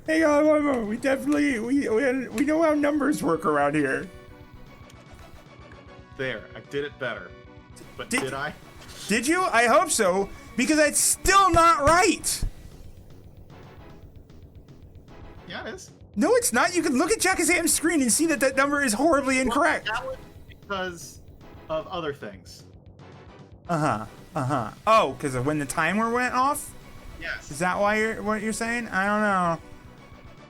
Hang on one moment. We definitely... We know how numbers work around here. There, I did it better. But did I? Did you? I hope so, because it's still not right. Yeah, it is. No, it's not. You can look at Jackazam's screen and see that that number is horribly incorrect. Well, that was because of other things. Oh, because of when the timer went off? Yes. Is that why what you're saying? I don't know.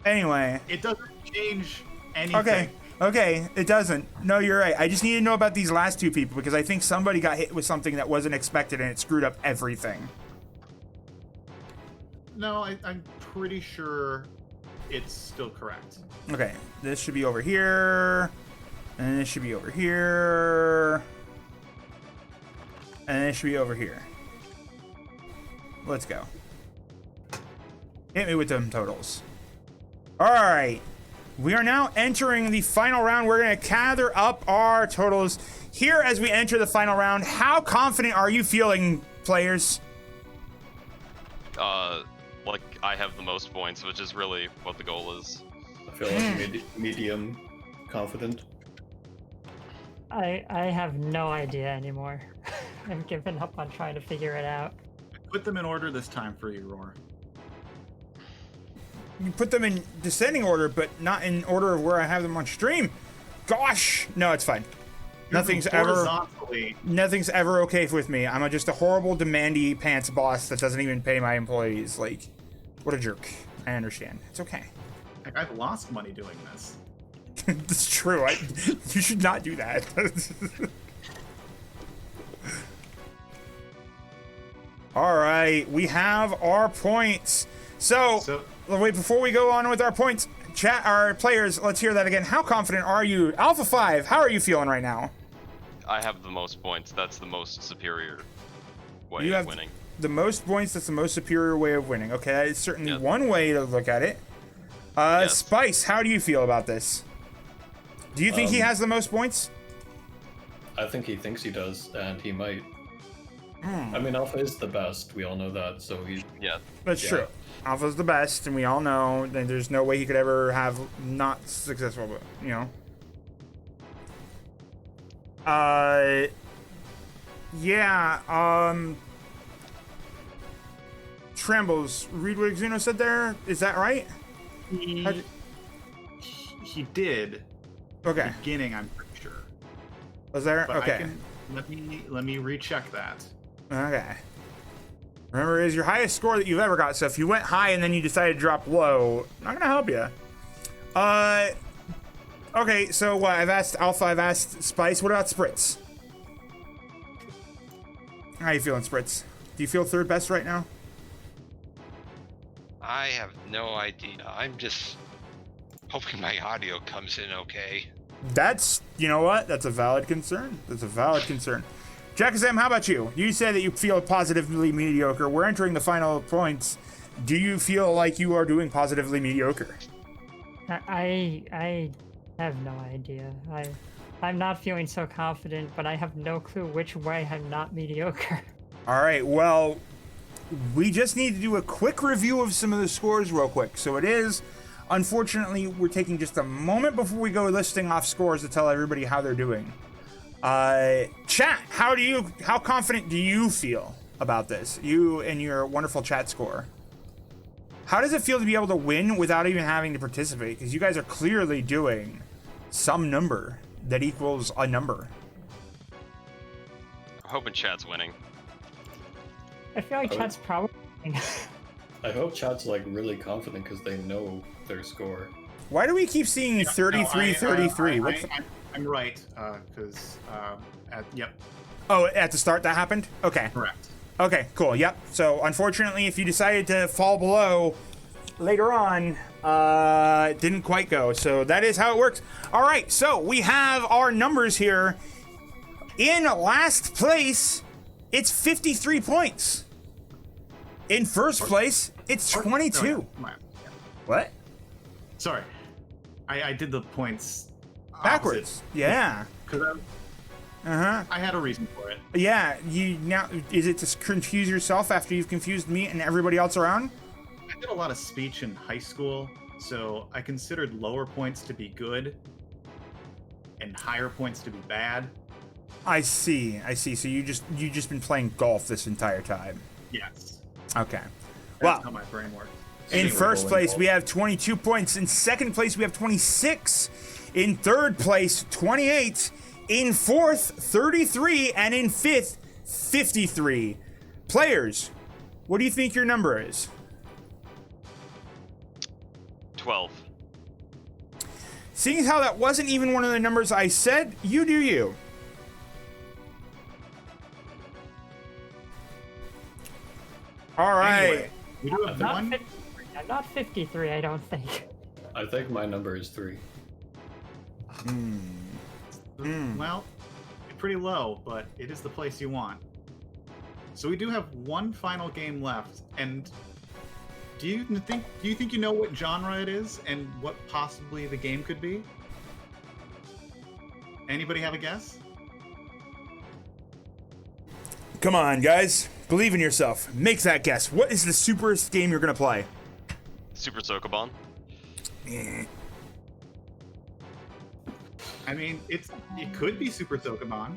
Anyway. It doesn't change anything. Okay, it doesn't. No, you're right. I just need to know about these last two people because I think somebody got hit with something that wasn't expected and it screwed up everything. No, I'm pretty sure it's still correct. Okay, this should be over here. And this should be over here. And this should be over here. Let's go. Hit me with them totals. Alright. We are now entering the final round. We're going to gather up our totals here as we enter the final round. How confident are you feeling, players? Like I have the most points, which is really what the goal is. I feel like medium confident. I have no idea anymore. I've given up on trying to figure it out. Put them in order this time for you, Roar. You put them in descending order, but not in order of where I have them on stream. Gosh, no, it's fine. Nothing's ever okay with me. I'm just a horrible demandy pants boss that doesn't even pay my employees. Like, what a jerk. I understand. It's okay. Like, I've lost money doing this. That's true. You should not do that. All right, we have our points. So wait, before we go on with our points, our players, let's hear that again. How confident are you? Alpha 5, how are you feeling right now? I have the most points. That's the most superior way You of have winning. the most points, that's the most superior way of winning. Okay, that is certainly one way to look at it. Yes. Spice, how do you feel about this? Do you think he has the most points? I think he thinks he does, and he might. I mean, Alpha is the best. We all know that, so he's... Yeah. That's true. Alpha's the best, and we all know that there's no way he could ever have not successful, but, you know. Yeah, Trembles, read what Xeno said there? Is that right? He did. Okay. At the beginning, I'm pretty sure. Was there? But Okay. let me recheck that. Okay. Remember, it is your highest score that you've ever got, so if you went high and then you decided to drop low, I'm not gonna help you. Okay, so what? I've asked Alpha, I've asked Spice. What about Spritz? How you feeling, Spritz? Do you feel third best right now? I have no idea. I'm just hoping my audio comes in okay. That's, you know what? That's a valid concern. That's a valid concern. Jackazam, how about you? You say that you feel positively mediocre. We're entering the final points. Do you feel like you are doing positively mediocre? I have no idea. I'm not feeling so confident, but I have no clue which way I'm not mediocre. All right, well, we just need to do a quick review of some of the scores real quick. So it is, unfortunately, we're taking just a moment before we go listing off scores to tell everybody how they're doing. Chat, how confident do you feel about this? You and your wonderful chat score. How does it feel to be able to win without even having to participate? Because you guys are clearly doing some number that equals a number. I'm hoping chat's winning. I feel like chat's probably. I hope chat's like really confident because they know their score. Why do we keep seeing 33? I'm right, because yep. Oh, at the start that happened? Okay. Correct. Okay, cool. Yep. So unfortunately, if you decided to fall below later on, it didn't quite go. So that is how it works. All right. So we have our numbers here. In last place, it's 53 points. In first place, it's 22. No, yeah. What? Sorry, I did the points Backwards. Yeah. Because I had a reason for it. Yeah. You now is it to confuse yourself after you've confused me and everybody else around? I did a lot of speech in high school, so I considered lower points to be good and higher points to be bad. I see. So you just been playing golf this entire time. Yes. Okay. That's how my brain works. In first place, we have 22 points. In second place, we have 26. In third place, 28. In fourth, 33. And in fifth, 53. Players, what do you think your number is? 12. Seeing how that wasn't even one of the numbers I said, you do you. All right. Anyway, we do have Not one. 53. Not 53, I don't think. I think my number is 3. Well, pretty low, but it is the place you want. So we do have one final game left, and do you think you know what genre it is and what possibly the game could be? Anybody have a guess? Come on, guys. Believe in yourself. Make that guess. What is the superest game you're going to play? Super Sokoban. I mean, it could be Super Sokoban.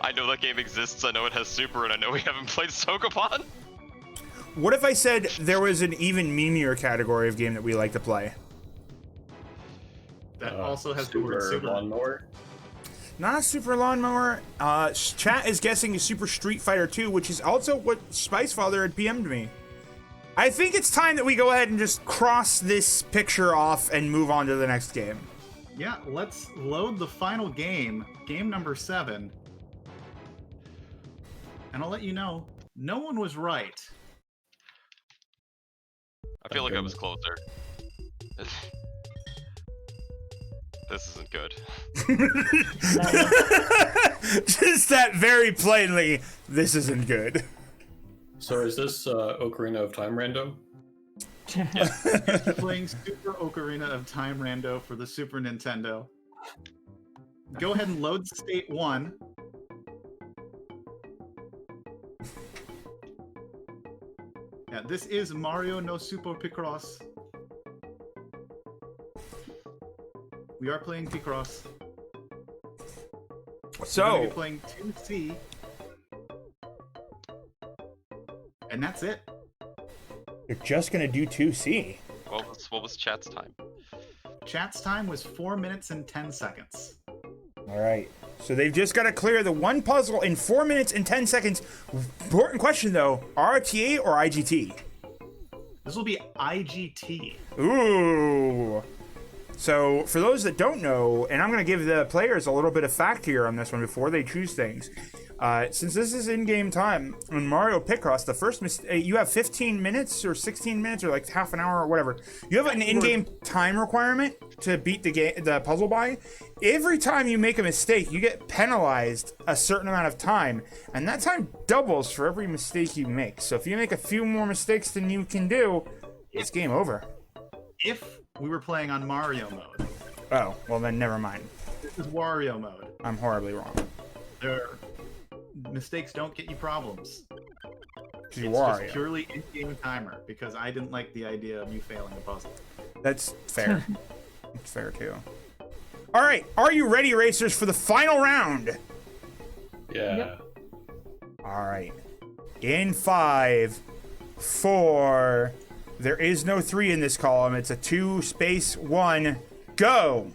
I know that game exists, I know it has Super, and I know we haven't played Sokoban. What if I said there was an even memeier category of game that we like to play? That also has the word Super. Lawnmower. Not a Super Lawnmower. Chat is guessing a Super Street Fighter 2, which is also what Spicefather had PM'd me. I think it's time that we go ahead and just cross this picture off and move on to the next game. Yeah, let's load the final game, game number 7. And I'll let you know, no one was right. I feel like I was closer. This isn't good. Just that very plainly, this isn't good. So is this Ocarina of Time rando? Playing Super Ocarina of Time Rando for the Super Nintendo. Go ahead and load State 1. Yeah, this is Mario no Super Picross. We are playing Picross. We're So going to be playing 2C. And that's it. you're just gonna do 2C. What was chat's time? Chat's time was 4 minutes and 10 seconds. All right. So they've just got to clear the one puzzle in 4 minutes and 10 seconds. Important question though: RTA or IGT? This will be IGT. Ooh. So for those that don't know, and I'm going to give the players a little bit of fact here on this one before they choose things. Since this is in-game time, on Mario Picross, the first you have 15 minutes or 16 minutes or like half an hour or whatever. You have an in-game time requirement to beat the puzzle by. Every time you make a mistake, you get penalized a certain amount of time, and that time doubles for every mistake you make. So if you make a few more mistakes than you can do, it's game over. If we were playing on Mario mode, Oh, well then never mind. this is Wario mode. I'm horribly wrong. Mistakes don't get you problems. You It's are. just purely in-game timer, because I didn't like the idea of you failing a puzzle. That's fair. It's fair too. All right, are you ready, racers, for the final round? Yeah. Yep. All right. In 5, 4. There is no 3 in this column. It's a 2 space 1. Go.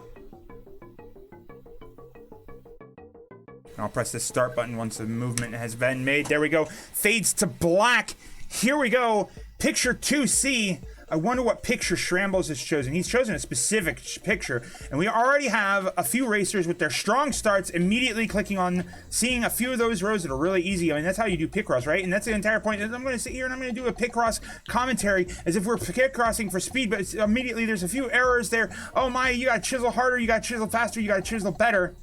I'll press the start button once the movement has been made. There we go. Fades to black. Here we go. Picture 2C. I wonder what picture Shrambles has chosen. He's chosen a specific picture, and we already have a few racers with their strong starts immediately clicking on, seeing a few of those rows that are really easy. I mean, that's how you do Picross, right? And that's the entire point. I'm going to sit here and I'm going to do a Picross commentary as if we're Picrossing for speed, but it's immediately there's a few errors there. Oh my, you got to chisel harder, you got to chisel faster, you got to chisel better.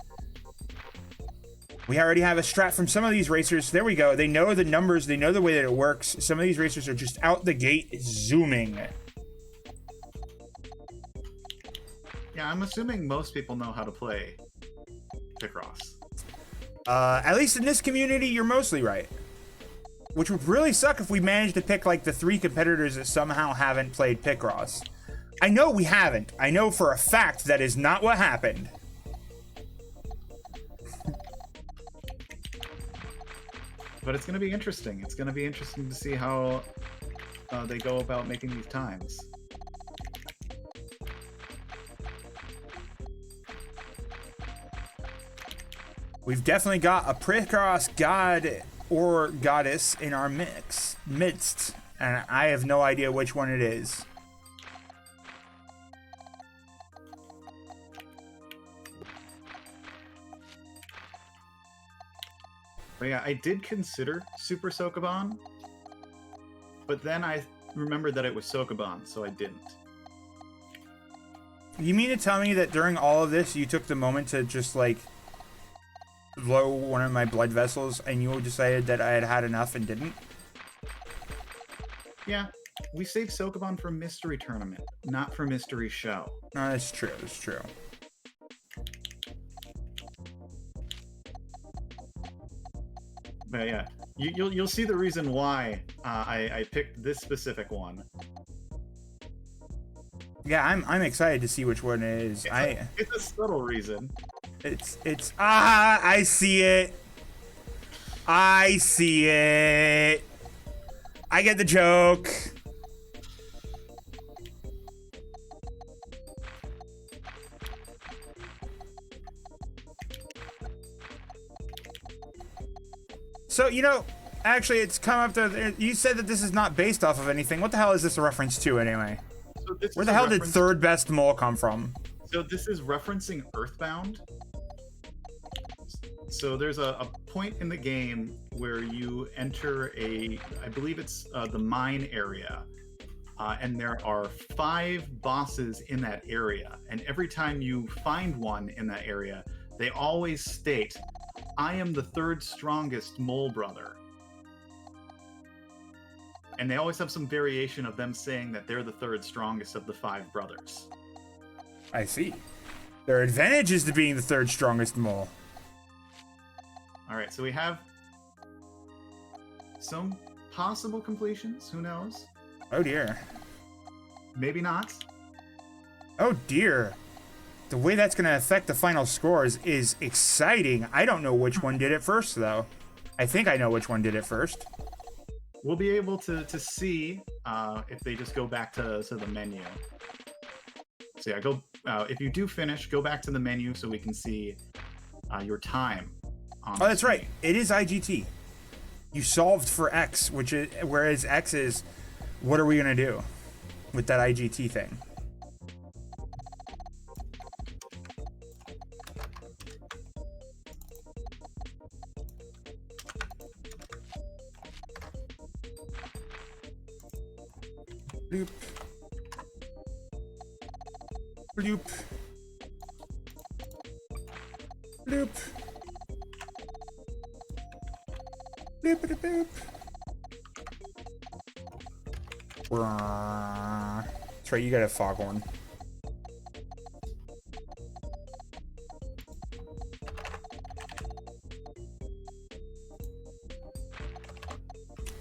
We already have a strat from some of these racers. There we go. They know the numbers. They know the way that it works. Some of these racers are just out the gate zooming. Yeah, I'm assuming most people know how to play Picross. At least in this community, you're mostly right. Which would really suck if we managed to pick like the 3 competitors that somehow haven't played Picross. I know we haven't. I know for a fact that is not what happened. But it's going to be interesting. It's going to be interesting to see how they go about making these times. We've definitely got a Picross god or goddess in our midst, and I have no idea which one it is. But yeah, I did consider Super Sokoban, but then I remembered that it was Sokoban, so I didn't. You mean to tell me that during all of this, you took the moment to just like blow one of my blood vessels, and you decided that I had had enough and didn't? Yeah, we saved Sokoban for Mystery Tournament, not for Mystery Show. No, that's true. That's true. But yeah, you'll see the reason why I picked this specific one. Yeah, I'm excited to see which one it is. It's a subtle reason. I see it. I see it. I get the joke. So, you know, actually, it's come up to... You said that this is not based off of anything. What the hell is this a reference to, anyway? So this Where is the a hell did reference- third best mole come from? So this is referencing Earthbound. So there's a point in the game where you enter I believe it's the mine area, and there are 5 bosses in that area. And every time you find one in that area, they always state, "I am the 3rd strongest mole brother." And they always have some variation of them saying that they're the 3rd strongest of the 5 brothers. I see. There are advantages to being the 3rd strongest mole. All right, so we have some possible completions. Who knows? Oh dear. Maybe not. Oh dear. the way that's going to affect the final scores is exciting. I don't know which one did it first, though. I think I know which one did it first. We'll be able to see if they just go back to the menu. So yeah, go if you do finish, go back to the menu so we can see your time. Oh, that's right. It is IGT. You solved for X, whereas X is, what are we gonna do with that IGT thing? Bloop. Bloop. Bloop. Bloop, bloop, bloop. That's right, you got a foghorn.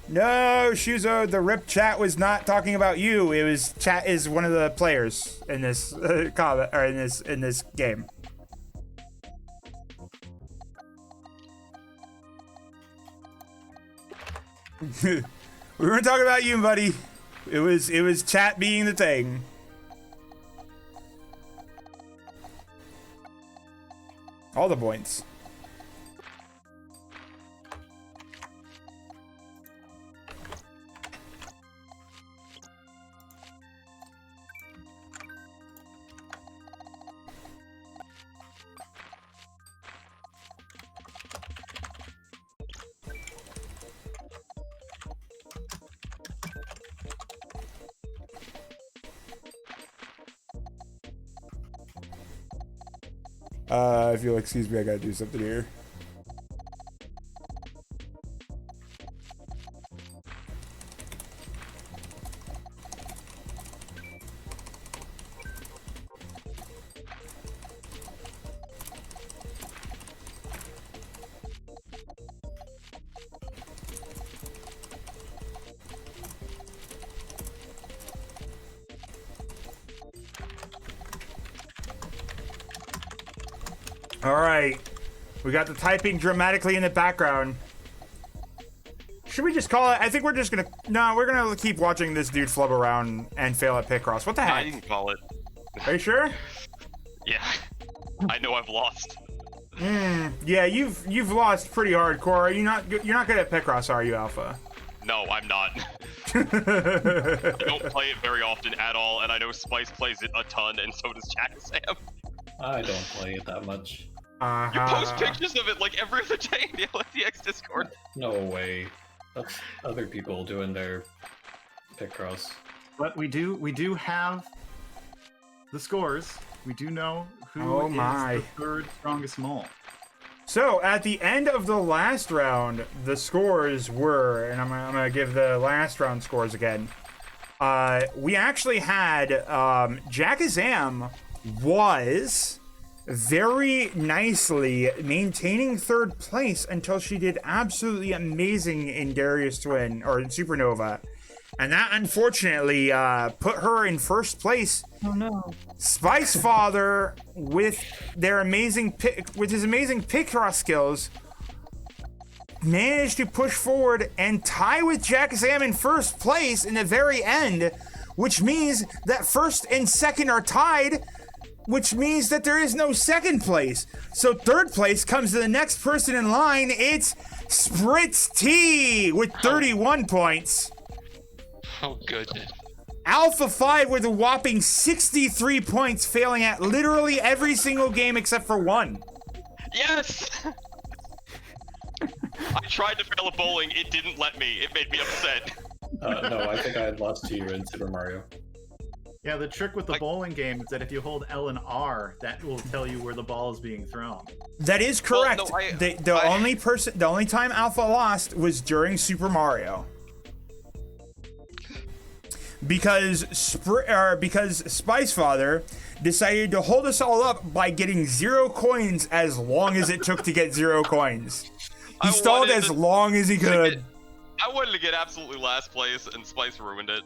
No, Shuzo, the rip chat was not talking about you. It was chat is one of the players in this comment or in this game. We weren't talking about you, buddy. It was chat being the thing. All the points. If you'll excuse me, I gotta do something here. All right, we got the typing dramatically in the background. Should we just call it? I think we're just gonna, no, we're gonna keep watching this dude flub around and fail at Picross. What the heck? I can call it. Are you sure? Yeah. I know I've lost. Yeah, you've lost pretty hardcore. You're not good at Picross, are you, Alpha? No, I'm not. I don't play it very often at all, and I know Spice plays it a ton, and so does Jack Sam. I don't play it that much. You post pictures of it like every other day in the LFDX Discord. No way. That's other people doing their Picross. But we do have the scores. We do know who is the third strongest mole. So at the end of the last round, the scores were, and I'm gonna give the last round scores again. We actually had Jackazam was very nicely maintaining third place until she did absolutely amazing in Darius Twin or in Supernova, and that unfortunately put her in first place. Oh no! Spice Father with his amazing Picross skills managed to push forward and tie with Jackazam in first place in the very end, which means that first and second are tied, which means that there is no second place. So third place comes to the next person in line. It's Spritz T with 31 points. Oh, goodness. Alpha 5 with a whopping 63 points, failing at literally every single game except for one. Yes! I tried to fail at bowling, it didn't let me. It made me upset. No, I think I had lost to you in Super Mario. Yeah, the trick with the bowling game is that if you hold L and R, that will tell you where the ball is being thrown. That is correct. Well, no, the only time Alpha lost was during Super Mario. Because Spice Father decided to hold us all up by getting 0 coins as long as it took to get 0 coins. He stalled as long as he could. I wanted to get absolutely last place, and Spice ruined it.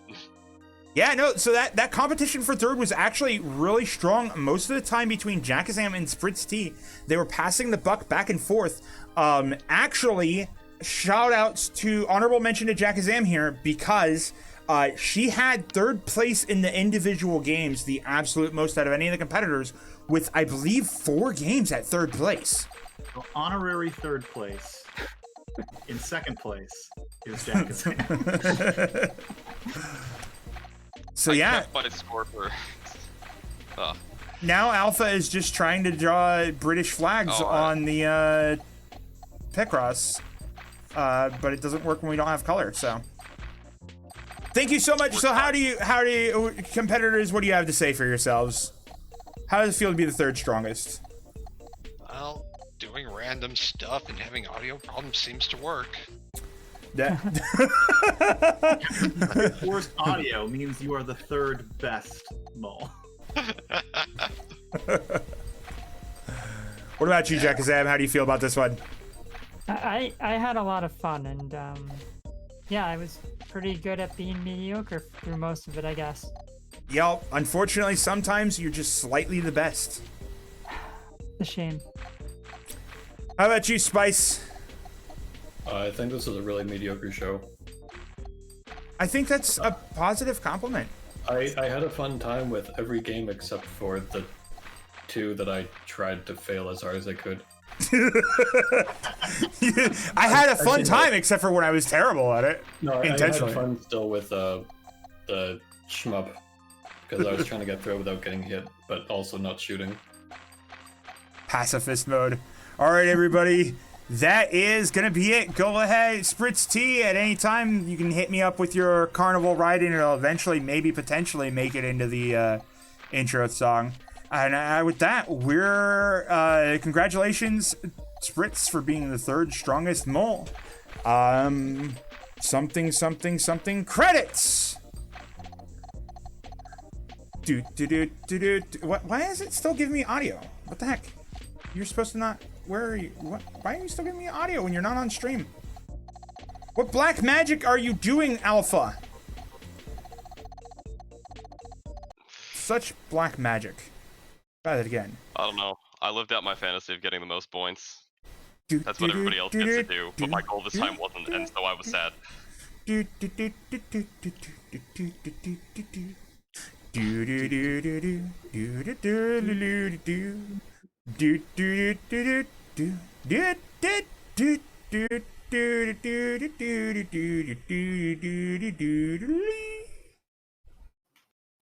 Yeah, no, so that competition for third was actually really strong most of the time between Jackazam and Spritz T. They were passing the buck back and forth. Actually, shout outs to honorable mention to Jackazam here because she had third place in the individual games, the absolute most out of any of the competitors, with I believe 4 games at third place. So honorary third place. In second place is Jackazam. So I yeah, kept my score for. now Alpha is just trying to draw British flags on the Picross, but it doesn't work when we don't have color. So, thank you so much. So, how do you, competitors? What do you have to say for yourselves? How does it feel to be the third strongest? Well, doing random stuff and having audio problems seems to work. That Forced audio means you are the third best mole. What about you, Jackazam? How do you feel about this one? I had a lot of fun, and yeah, I was pretty good at being mediocre through most of it, I guess. Yep. Unfortunately, sometimes you're just slightly the best. A shame. How about you, Spice? I think this is a really mediocre show. I think that's a positive compliment. I had a fun time with every game except for the 2 that I tried to fail as hard as I could. I had a fun time except for when I was terrible at it. No, I had Intentionally. fun still with the shmup because I was trying to get through without getting hit, but also not shooting. Pacifist mode. All right, everybody. That is gonna be it. Go ahead, Spritz T. At any time, you can hit me up with your carnival riding. It'll eventually, maybe potentially, make it into the intro song. And with that, we're congratulations, Spritz, for being the third strongest mole. Something credits. Why is it still giving me audio? What the heck? You're supposed to not. Where are you? What? Why are you still giving me audio when you're not on stream? What black magic are you doing, Alpha? Such black magic. Try that again. I don't know. I lived out my fantasy of getting the most points. That's what everybody else gets to do, but my goal this time wasn't, and so I was sad.